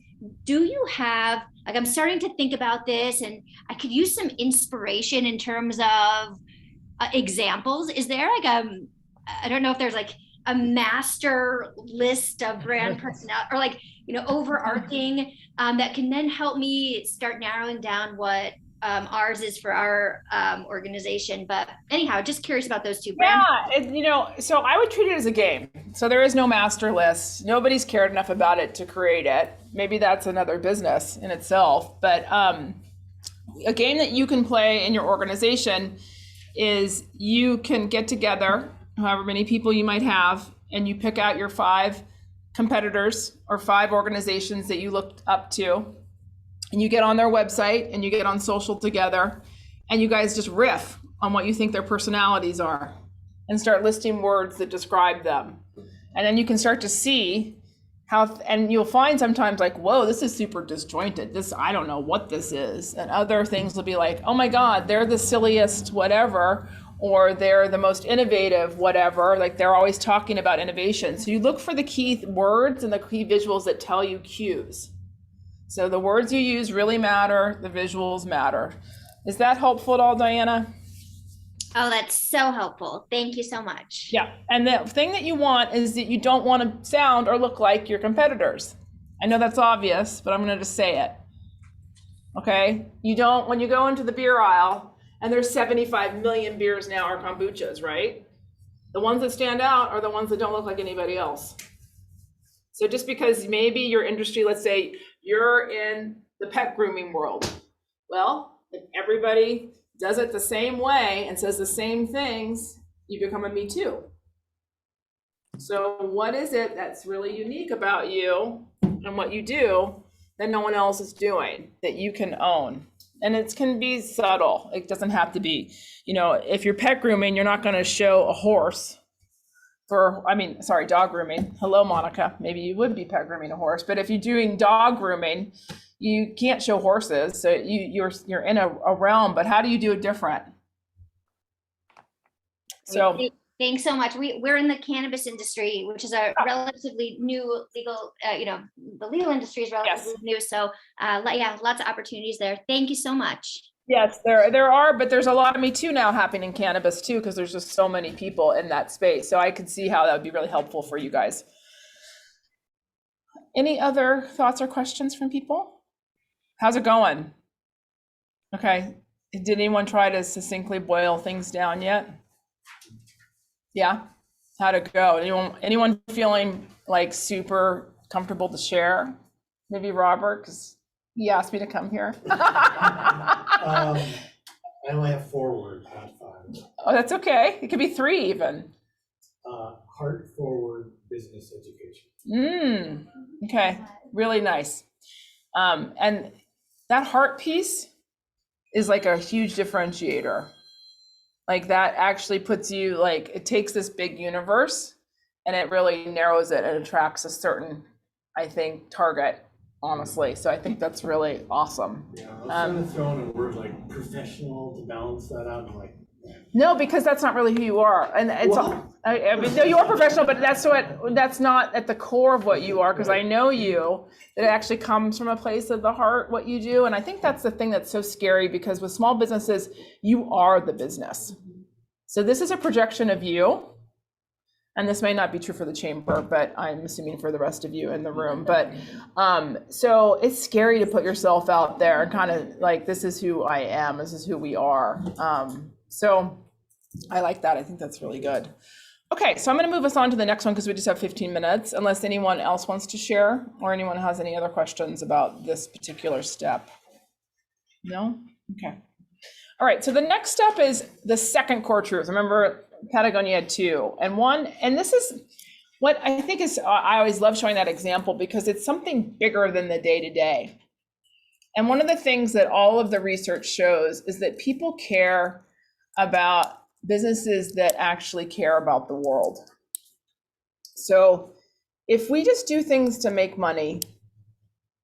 do you have, like, I'm starting to think about this, and I could use some inspiration in terms of examples. Is there like I don't know if there's like a master list of brand personality or like, you know, overarching that can then help me start narrowing down what ours is for our organization. But anyhow, just curious about those two brands. Yeah, you know, so I would treat it as a game. So there is no master list. Nobody's cared enough about it to create it. Maybe that's another business in itself. But a game that you can play in your organization is you can get together, however many people you might have, and you pick out your 5 competitors or 5 organizations that you looked up to, and you get on their website and you get on social together, and you guys just riff on what you think their personalities are and start listing words that describe them. And then you can start to see how, and you'll find sometimes like, whoa, this is super disjointed. This, I don't know what this is. And other things will be like, oh my God, they're the silliest whatever, or they're the most innovative whatever. Like they're always talking about innovation. So you look for the key words and the key visuals that tell you cues. So the words you use really matter, the visuals matter. Is that helpful at all, Diana? Oh, that's so helpful. Thank you so much. Yeah, and the thing that you want is that you don't want to sound or look like your competitors. I know that's obvious, but I'm going to just say it. Okay? You don't, when you go into the beer aisle, and there's 75 million beers now or kombuchas, right? The ones that stand out are the ones that don't look like anybody else. So just because maybe your industry, let's say you're in the pet grooming world, well, if everybody does it the same way and says the same things, you become a Me Too. So what is it that's really unique about you and what you do that no one else is doing that you can own? And it can be subtle. It doesn't have to be, you know, if you're pet grooming, you're not going to show a horse dog grooming. Hello, Monica. Maybe you would be pet grooming a horse, but if you're doing dog grooming, you can't show horses. So you're in a realm, but how do you do it different? So thanks so much. We're in the cannabis industry, which is a relatively new legal, the legal industry is relatively new. So lots of opportunities there. Thank you so much. Yes, there are, but there's a lot of Me Too now happening in cannabis too, because there's just so many people in that space. So I could see how that would be really helpful for you guys. Any other thoughts or questions from people? How's it going? Okay. Did anyone try to succinctly boil things down yet? Yeah? How'd it go? Anyone feeling like super comfortable to share? Maybe Robert, because he asked me to come here. I only have 4 words, not 5. Oh, that's okay. It could be 3 even. Heart forward business education. Okay, really nice. And that heart piece is like a huge differentiator. Like that actually puts you, like, it takes this big universe and it really narrows it and attracts a certain, I think, target, honestly. So I think that's really awesome. Yeah, I was trying to throw in a word like professional to balance that out. I'm like, no, because that's not really who you are. And it's, well, I mean, no, you are professional, but that's not at the core of what you are, because I know you, that it actually comes from a place of the heart, what you do. And I think that's the thing that's so scary, because with small businesses, you are the business. So this is a projection of you. And this may not be true for the chamber, but I'm assuming for the rest of you in the room. But so it's scary to put yourself out there and kind of like, this is who I am, this is who we are. So I like that. I think that's really good. Okay, so I'm going to move us on to the next one because we just have 15 minutes, unless anyone else wants to share or anyone has any other questions about this particular step. No? Okay. All right, so the next step is the second core truth. Remember, Patagonia had 2, and one, and this is what I think is, I always love showing that example because it's something bigger than the day-to-day. And one of the things that all of the research shows is that people care about businesses that actually care about the world. So if we just do things to make money,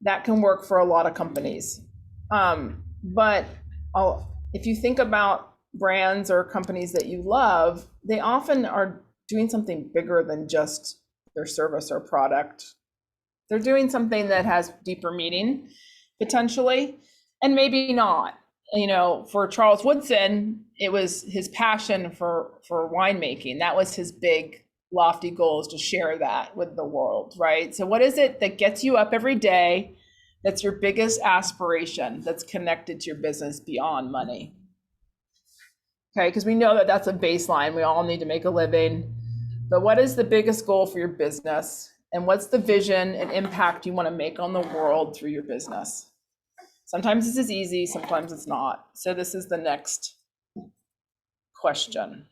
that can work for a lot of companies. But if you think about brands or companies that you love, they often are doing something bigger than just their service or product. They're doing something that has deeper meaning, potentially, and maybe not. You know, for Charles Woodson, it was his passion for winemaking. That was his big, lofty goal, is to share that with the world, right? So what is it that gets you up every day, that's your biggest aspiration, that's connected to your business beyond money? Okay, because we know that that's a baseline. We all need to make a living. But what is the biggest goal for your business? And what's the vision and impact you want to make on the world through your business? Sometimes this is easy, sometimes it's not. So this is the next question.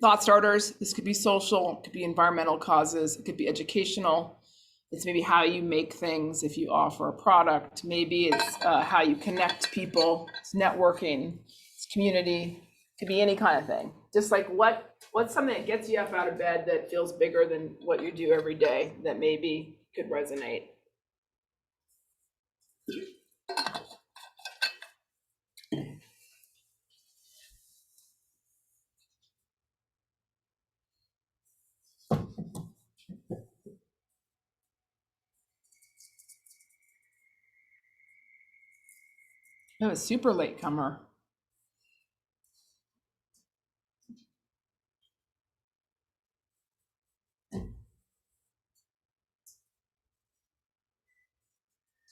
Thought starters, this could be social, it could be environmental causes, it could be educational. It's maybe how you make things if you offer a product. Maybe it's how you connect people, it's networking, it's community, it could be any kind of thing. Just like what's something that gets you up out of bed that feels bigger than what you do every day that maybe could resonate. Oh, a super late comer.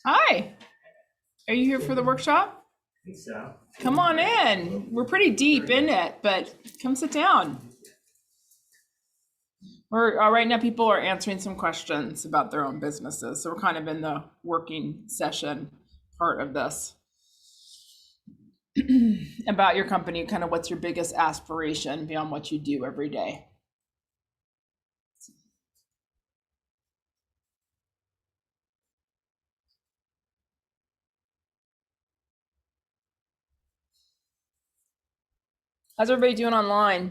Hi, are you here for the workshop? I think so. Come on in. We're pretty deep in it, but come sit down. Right now people are answering some questions about their own businesses. So we're kind of in the working session part of this. About your company, kind of what's your biggest aspiration beyond what you do every day? How's everybody doing online?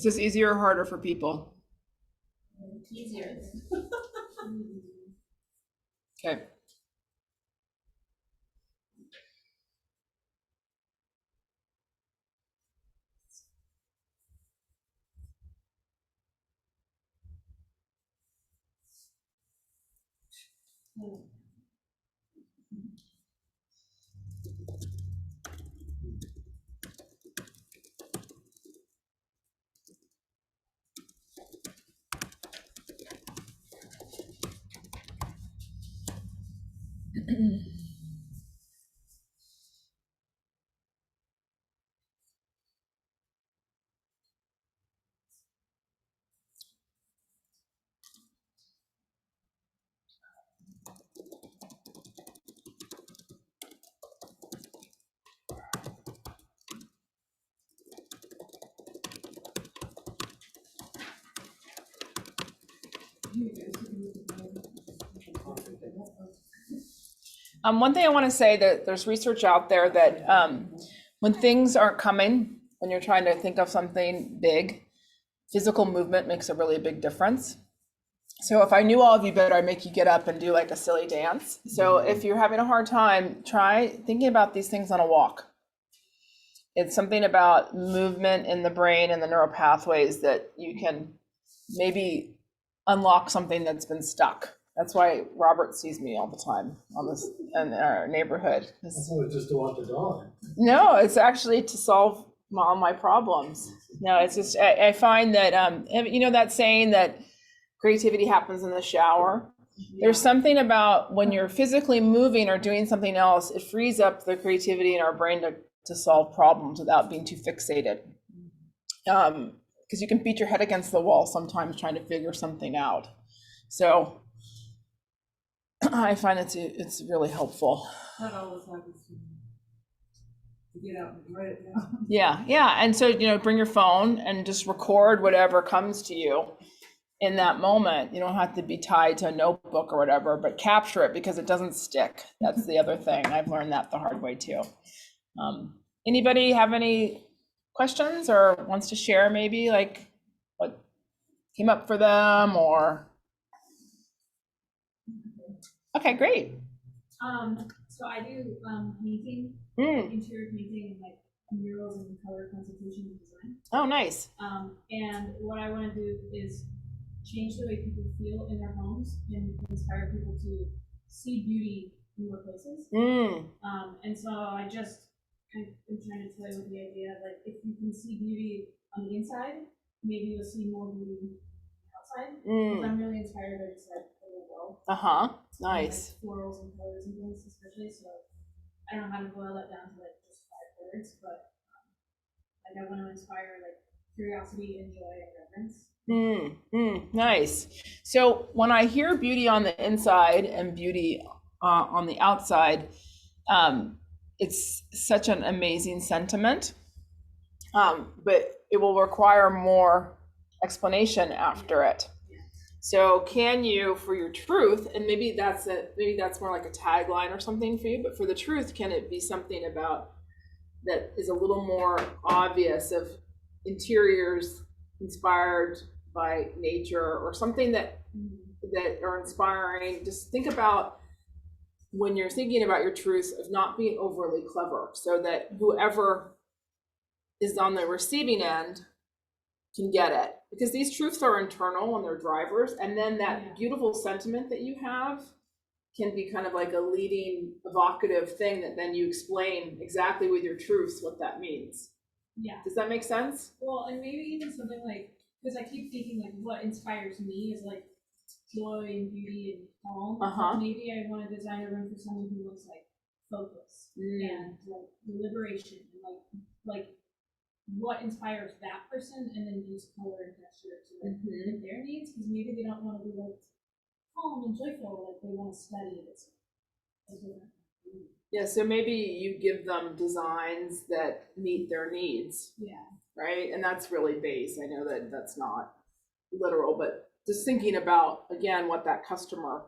Is this easier or harder for people? Easier. Okay. One thing I want to say that there's research out there that when things aren't coming, when you're trying to think of something big, physical movement makes a really big difference. So if I knew all of you better, I'd make you get up and do like a silly dance. So if you're having a hard time, try thinking about these things on a walk. It's something about movement in the brain and the neural pathways that you can maybe unlock something that's been stuck. That's why Robert sees me all the time on this in our neighborhood. I thought it was just to walk the dog. No, it's actually to solve all my problems. No, it's just I find that you know that saying that creativity happens in the shower. There's something about when you're physically moving or doing something else, it frees up the creativity in our brain to solve problems without being too fixated. Because you can beat your head against the wall sometimes trying to figure something out. So I find it's really helpful. That always happens to me. To get out and write it down. Yeah. And so, bring your phone and just record whatever comes to you in that moment. You don't have to be tied to a notebook or whatever, but capture it because it doesn't stick. That's the other thing. I've learned that the hard way too. Anybody have any questions or wants to share maybe like what came up for them or? Okay, great. So I do painting, interior painting, and like murals and color consultation and design. Oh, nice. And what I want to do is change the way people feel in their homes and inspire people to see beauty in more places. And so I'm trying to play with the idea of like if you can see beauty on the inside, maybe you'll see more beauty outside. Because I'm really inspired by this like whole world. Nice. Like florals and colors and things, especially. So I don't know how to boil that down to like just 5 words, but like I want to inspire like curiosity and joy and reverence. Nice. So when I hear beauty on the inside and beauty on the outside, it's such an amazing sentiment, but it will require more explanation after it. So can you, for your truth, and maybe that's more like a tagline or something for you, but for the truth, can it be something about that is a little more obvious of interiors inspired by nature or something that are inspiring? Just think about when you're thinking about your truth of not being overly clever so that whoever is on the receiving end can get it, because these truths are internal and they're drivers, and then that beautiful sentiment that you have can be kind of like a leading evocative thing that then you explain exactly with your truths what that means. Yeah. Does that make sense? Well, and maybe even something like, because I keep thinking like what inspires me is like joy and beauty and calm. Maybe I want to design a room for someone who looks like focus and like deliberation and like what inspires that person, and then use color and texture to like fit their needs, because maybe they don't want to be like calm and joyful, like they want to study it. Yeah, so maybe you give them designs that meet their needs. Yeah. Right, and that's really base. I know that that's not literal, but just thinking about again what that customer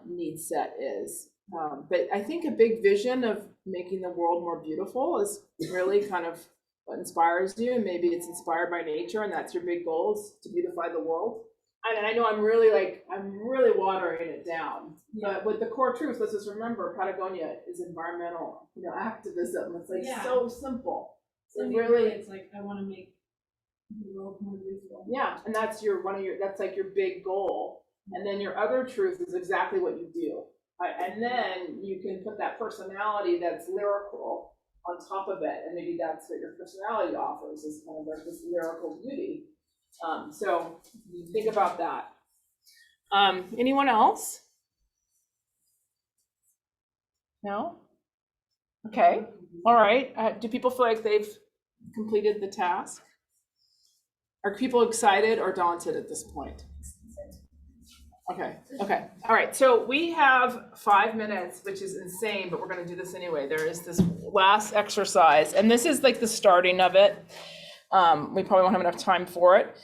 need set is. But I think a big vision of making the world more beautiful is really kind of what inspires you, and maybe it's inspired by nature, and that's your big goals to beautify the world. And I know I'm really watering it down, but with the core truth, let's just remember Patagonia is environmental, activism. It's like so simple. So really, it's like I want to make the world more beautiful. Yeah, and that's that's like your big goal. And then your other truth is exactly what you do. And then you can put that personality that's lyrical on top of it, and maybe that's what your personality offers, is kind of like this lyrical beauty. So think about that. Anyone else? No? Okay. All right. Do people feel like they've completed the task? Are people excited or daunted at this point? Okay. All right. So we have 5 minutes, which is insane, but we're going to do this anyway. There is this last exercise, and this is like the starting of it. We probably won't have enough time for it.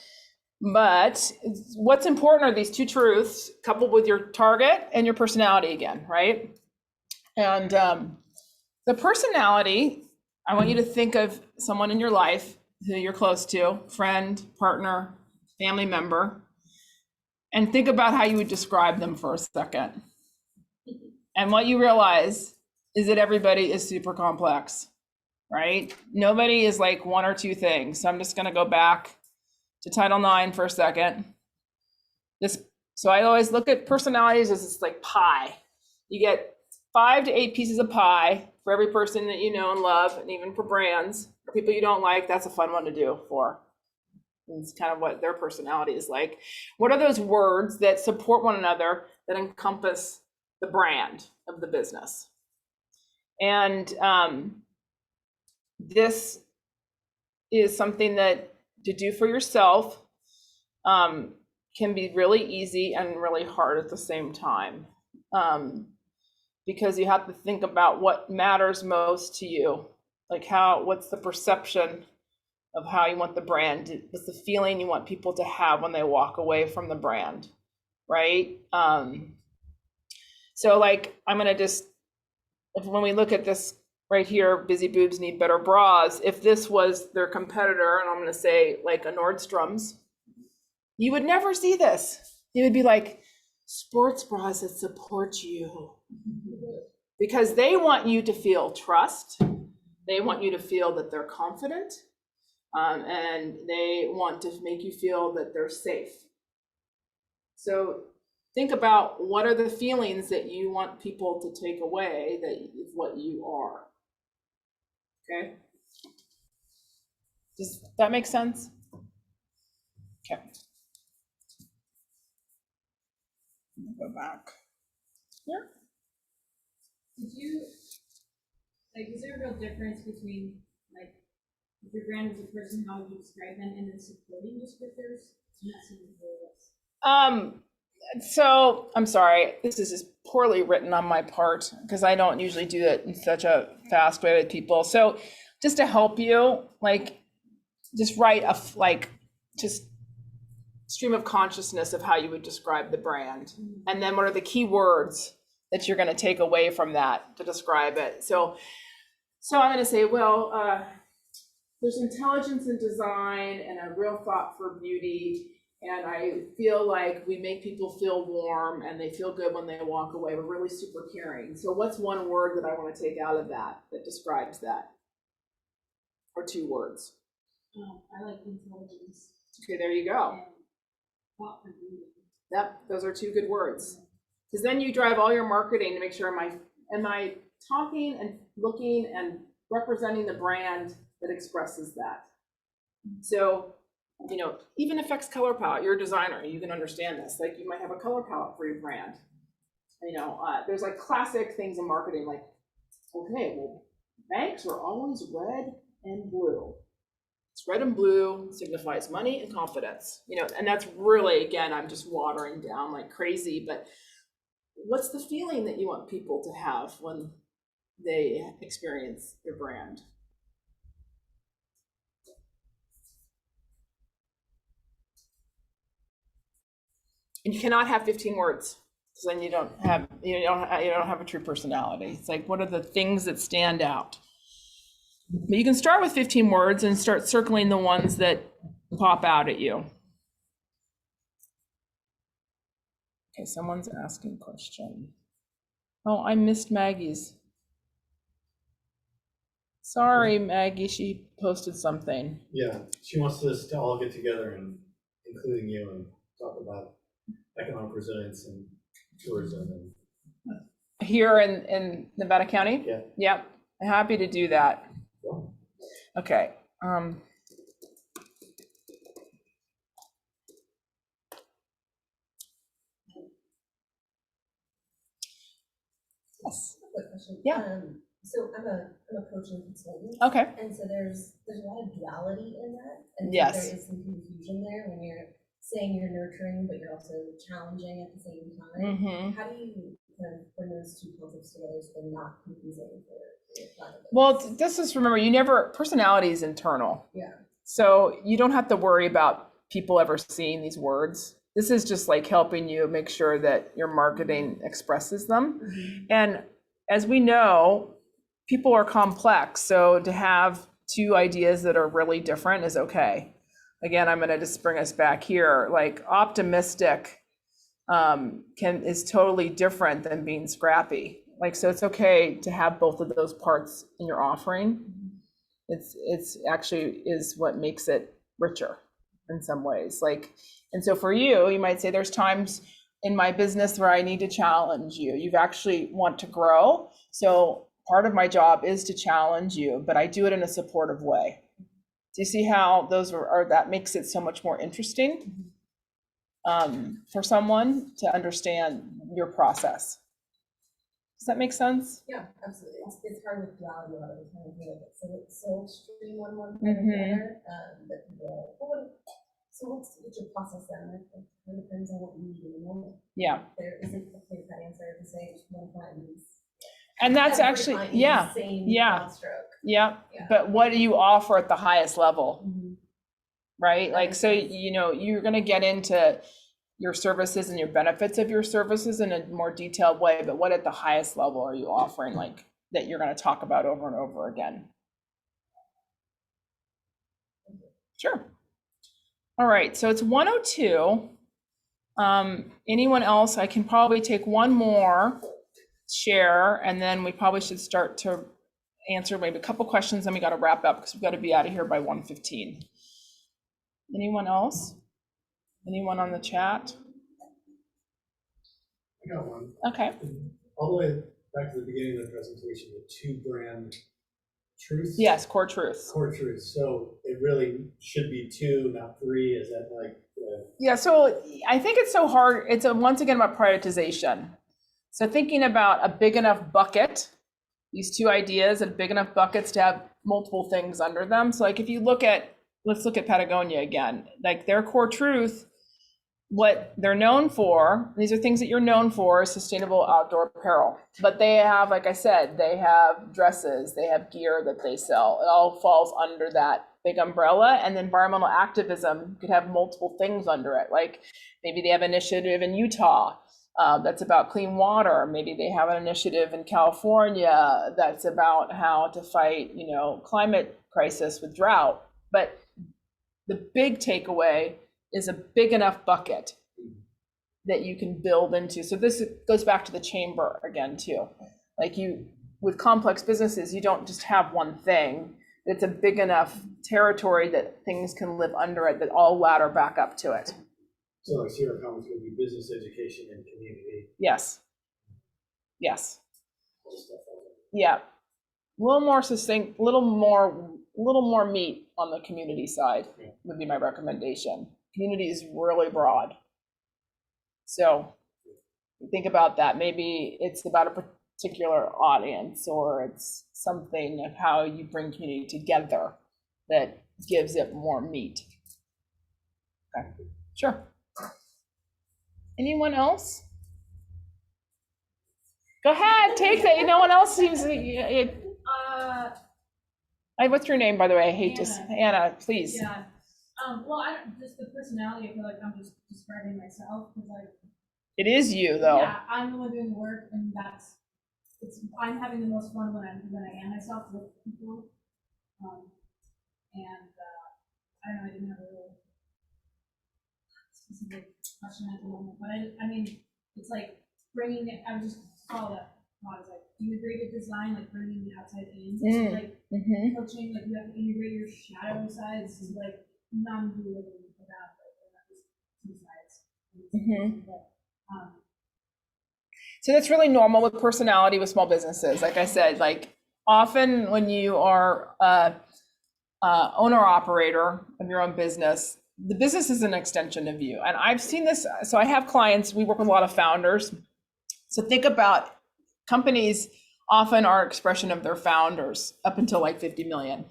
But what's important are these two truths coupled with your target and your personality again, right? And the personality, I want you to think of someone in your life who you're close to, friend, partner, family member, and think about how you would describe them for a second. And what you realize is that everybody is super complex, right? Nobody is like one or two things. So I'm just going to go back to Title IX for a second. So I always look at personalities as it's like pie. You get 5 to 8 pieces of pie for every person that you know and love, and even for brands. For people you don't like, that's a fun one to do for. It's kind of what their personality is like. What are those words that support one another, that encompass the brand of the business? And this is something that to do for yourself can be really easy and really hard at the same time, because you have to think about what matters most to you, like what's the perception of how you want the brand, what's the feeling you want people to have when they walk away from the brand, right? So like, I'm gonna when we look at this right here, busy boobs need better bras, if this was their competitor, and I'm gonna say like a Nordstrom's, you would never see this. You would be like, sports bras that support you. Because they want you to feel trust. They want you to feel that they're confident. And they want to make you feel that they're safe. So think about what are the feelings that you want people to take away that is what you are. Okay? Does that make sense? Okay. Go back. Here. Did you, like, is there a real difference between, like, if your brand was a person, how would you describe them, and then supporting descriptors? So I'm sorry, this is just poorly written on my part, because I don't usually do it in such a fast way with people. So just to help you, like, just write just stream of consciousness of how you would describe the brand. And then what are the key words that you're going to take away from that to describe it? So I'm going to say, well, there's intelligence in design and a real thought for beauty. And I feel like we make people feel warm and they feel good when they walk away. We're really super caring. So what's one word that I want to take out of that describes that? Or 2 words? I like intelligence. Okay, there you go. And thought for beauty. Yep, those are 2 good words. Because then you drive all your marketing to make sure, am I talking and looking and representing the brand that expresses that? So, even affects color palette. You're a designer, you can understand this. Like, you might have a color palette for your brand. There's like classic things in marketing, like, okay, well, banks are always red and blue. It's red and blue signifies money and confidence, and that's really, again, I'm just watering down like crazy, but what's the feeling that you want people to have when they experience your brand? And you cannot have 15 words, because then you don't have a true personality. It's like, what are the things that stand out? But you can start with 15 words and start circling the ones that pop out at you. Okay, someone's asking a question. Oh, I missed Maggie's. Sorry, Maggie, she posted something. Yeah, she wants us to all get together and including you and talk about economic resilience and tourism and. Here in Nevada County? Yeah. Yep, happy to do that. Cool. Okay. Yes. Quick question. Yeah. So I'm a coach and consultant. Okay. And so there's a lot of duality in that. And so Yes. there is some confusion there when you're saying you're nurturing, but you're also challenging at the same time. Mm-hmm. How do you kind of bring those two concepts together so they're not confusing for your client? Well, this is, remember, personality is internal. Yeah. So you don't have to worry about people ever seeing these words. This is just like helping you make sure that your marketing expresses them. Mm-hmm. And as we know, people are complex. So to have two ideas that are really different is okay. Again, I'm going to just bring us back here. Like optimistic is totally different than being scrappy. Like, so it's okay to have both of those parts in your offering. It's actually is what makes it richer in some ways. Like, and so for you, you might say there's times in my business where I need to challenge you. You've actually want to grow. So part of my job is to challenge you, but I do it in a supportive way. Do you see how those are that makes it so much more interesting for someone to understand your process? Does that make sense? Yeah, absolutely. It's hard with duality a lot of the time. I feel like it's so extreme on one Mhm. side or the other that people are like, oh, so what's your process then? It depends on what you need in the moment. Yeah. There isn't a clear cut answer to say just one client needs. And that's every actually, client needs yeah, the same yeah. broad stroke. Yeah. Yeah. But what do you offer at the highest level? Mm-hmm. Right? That Like, makes so, sense. you know, you're going to get into your services and your benefits of your services in a more detailed way, but what at the highest level are you offering, like, that you're going to talk about over and over again? Sure. All right, so it's 1:02. Anyone else? I can probably take one more share, and then we probably should start to answer maybe a couple questions, then we got to wrap up because we've got to be out of here by 1:15. Anyone else? Anyone on the chat? I got one. Okay. All the way back to the beginning of the presentation, the two brand truths. Yes, core truths. Core truths. So it really should be two, not three. Is that like? Yeah, so I think it's so hard. It's once again about prioritization. So thinking about a big enough bucket, these two ideas and big enough buckets to have multiple things under them. So like if you look at, let's look at Patagonia again, like their core truth, what they're known for, these are things that you're known for, is sustainable outdoor apparel. But they have, like I said, they have dresses, they have gear that they sell. It all falls under that big umbrella. And environmental activism could have multiple things under it. Like maybe they have an initiative in Utah that's about clean water. Maybe they have an initiative in California that's about how to fight, you know, climate crisis with drought. But the big takeaway is a big enough bucket that you can build into. So this goes back to the chamber again too. Like you, with complex businesses, you don't just have one thing. It's a big enough territory that things can live under it that all ladder back up to it. So like Sierra Commons would be business, education, and community. Yes. Yes. All this stuff. Yeah. A little more succinct, a little more meat on the community side would be my recommendation. Community is really broad. So think about that. Maybe it's about a particular audience, or it's something of how you bring community together that gives it more meat. Okay, sure. Anyone else? Go ahead, take that. No one else seems. What's your name, by the way? I hate to. Anna, please. Yeah. Well, I don't, just the personality, I feel like I'm just describing myself, because like. It is you, though. Yeah, I'm the one doing the work, and I'm having the most fun when I am myself with people. And I don't know, I didn't have a real specific question at the moment, but I mean, it's like bringing it, I would just call that, it's like integrated design, like bringing the outside in, so like coaching, like you have to integrate your shadow sides to like non-dualism about like just two sides. But, So that's really normal with personality with small businesses. Like I said, like often when you are a owner operator of your own business, the business is an extension of you. And I've seen this. So I have clients, we work with a lot of founders. So think about companies often are expression of their founders up until like 50 million.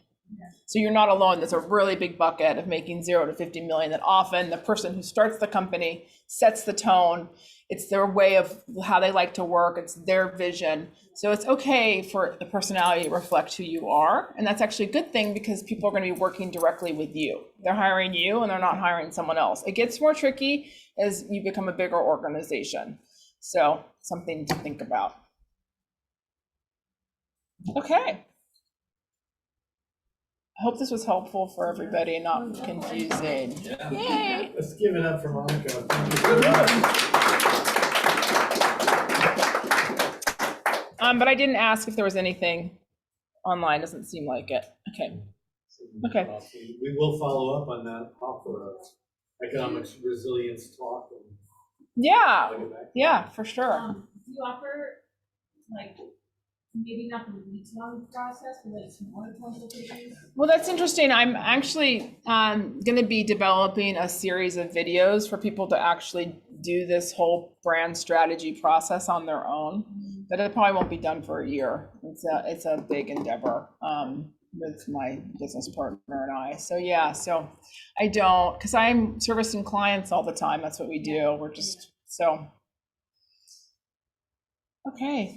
So you're not alone. There's a really big bucket of making 0 to 50 million that often the person who starts the company sets the tone. It's their way of how they like to work. It's their vision. So it's okay for the personality to reflect who you are. And that's actually a good thing because people are going to be working directly with you. They're hiring you and they're not hiring someone else. It gets more tricky as you become a bigger organization. So something to think about. Okay. I hope this was helpful for everybody and not confusing. Yeah. Yay! Let's give it up for Monika. But I didn't ask if there was anything online. Doesn't seem like it. Okay. Okay. We will follow up on that offer of economics resilience talk. And Yeah. I'll get back to Yeah, for sure. do you offer like maybe not the weeks-long process, but like smaller consultations? Well, that's interesting. I'm actually going to be developing a series of videos for people to actually do this whole brand strategy process on their own. But it probably won't be done for a year. It's a big endeavor with my business partner and I. So yeah, so I don't, because I'm servicing clients all the time. That's what we do. We're just so. Okay.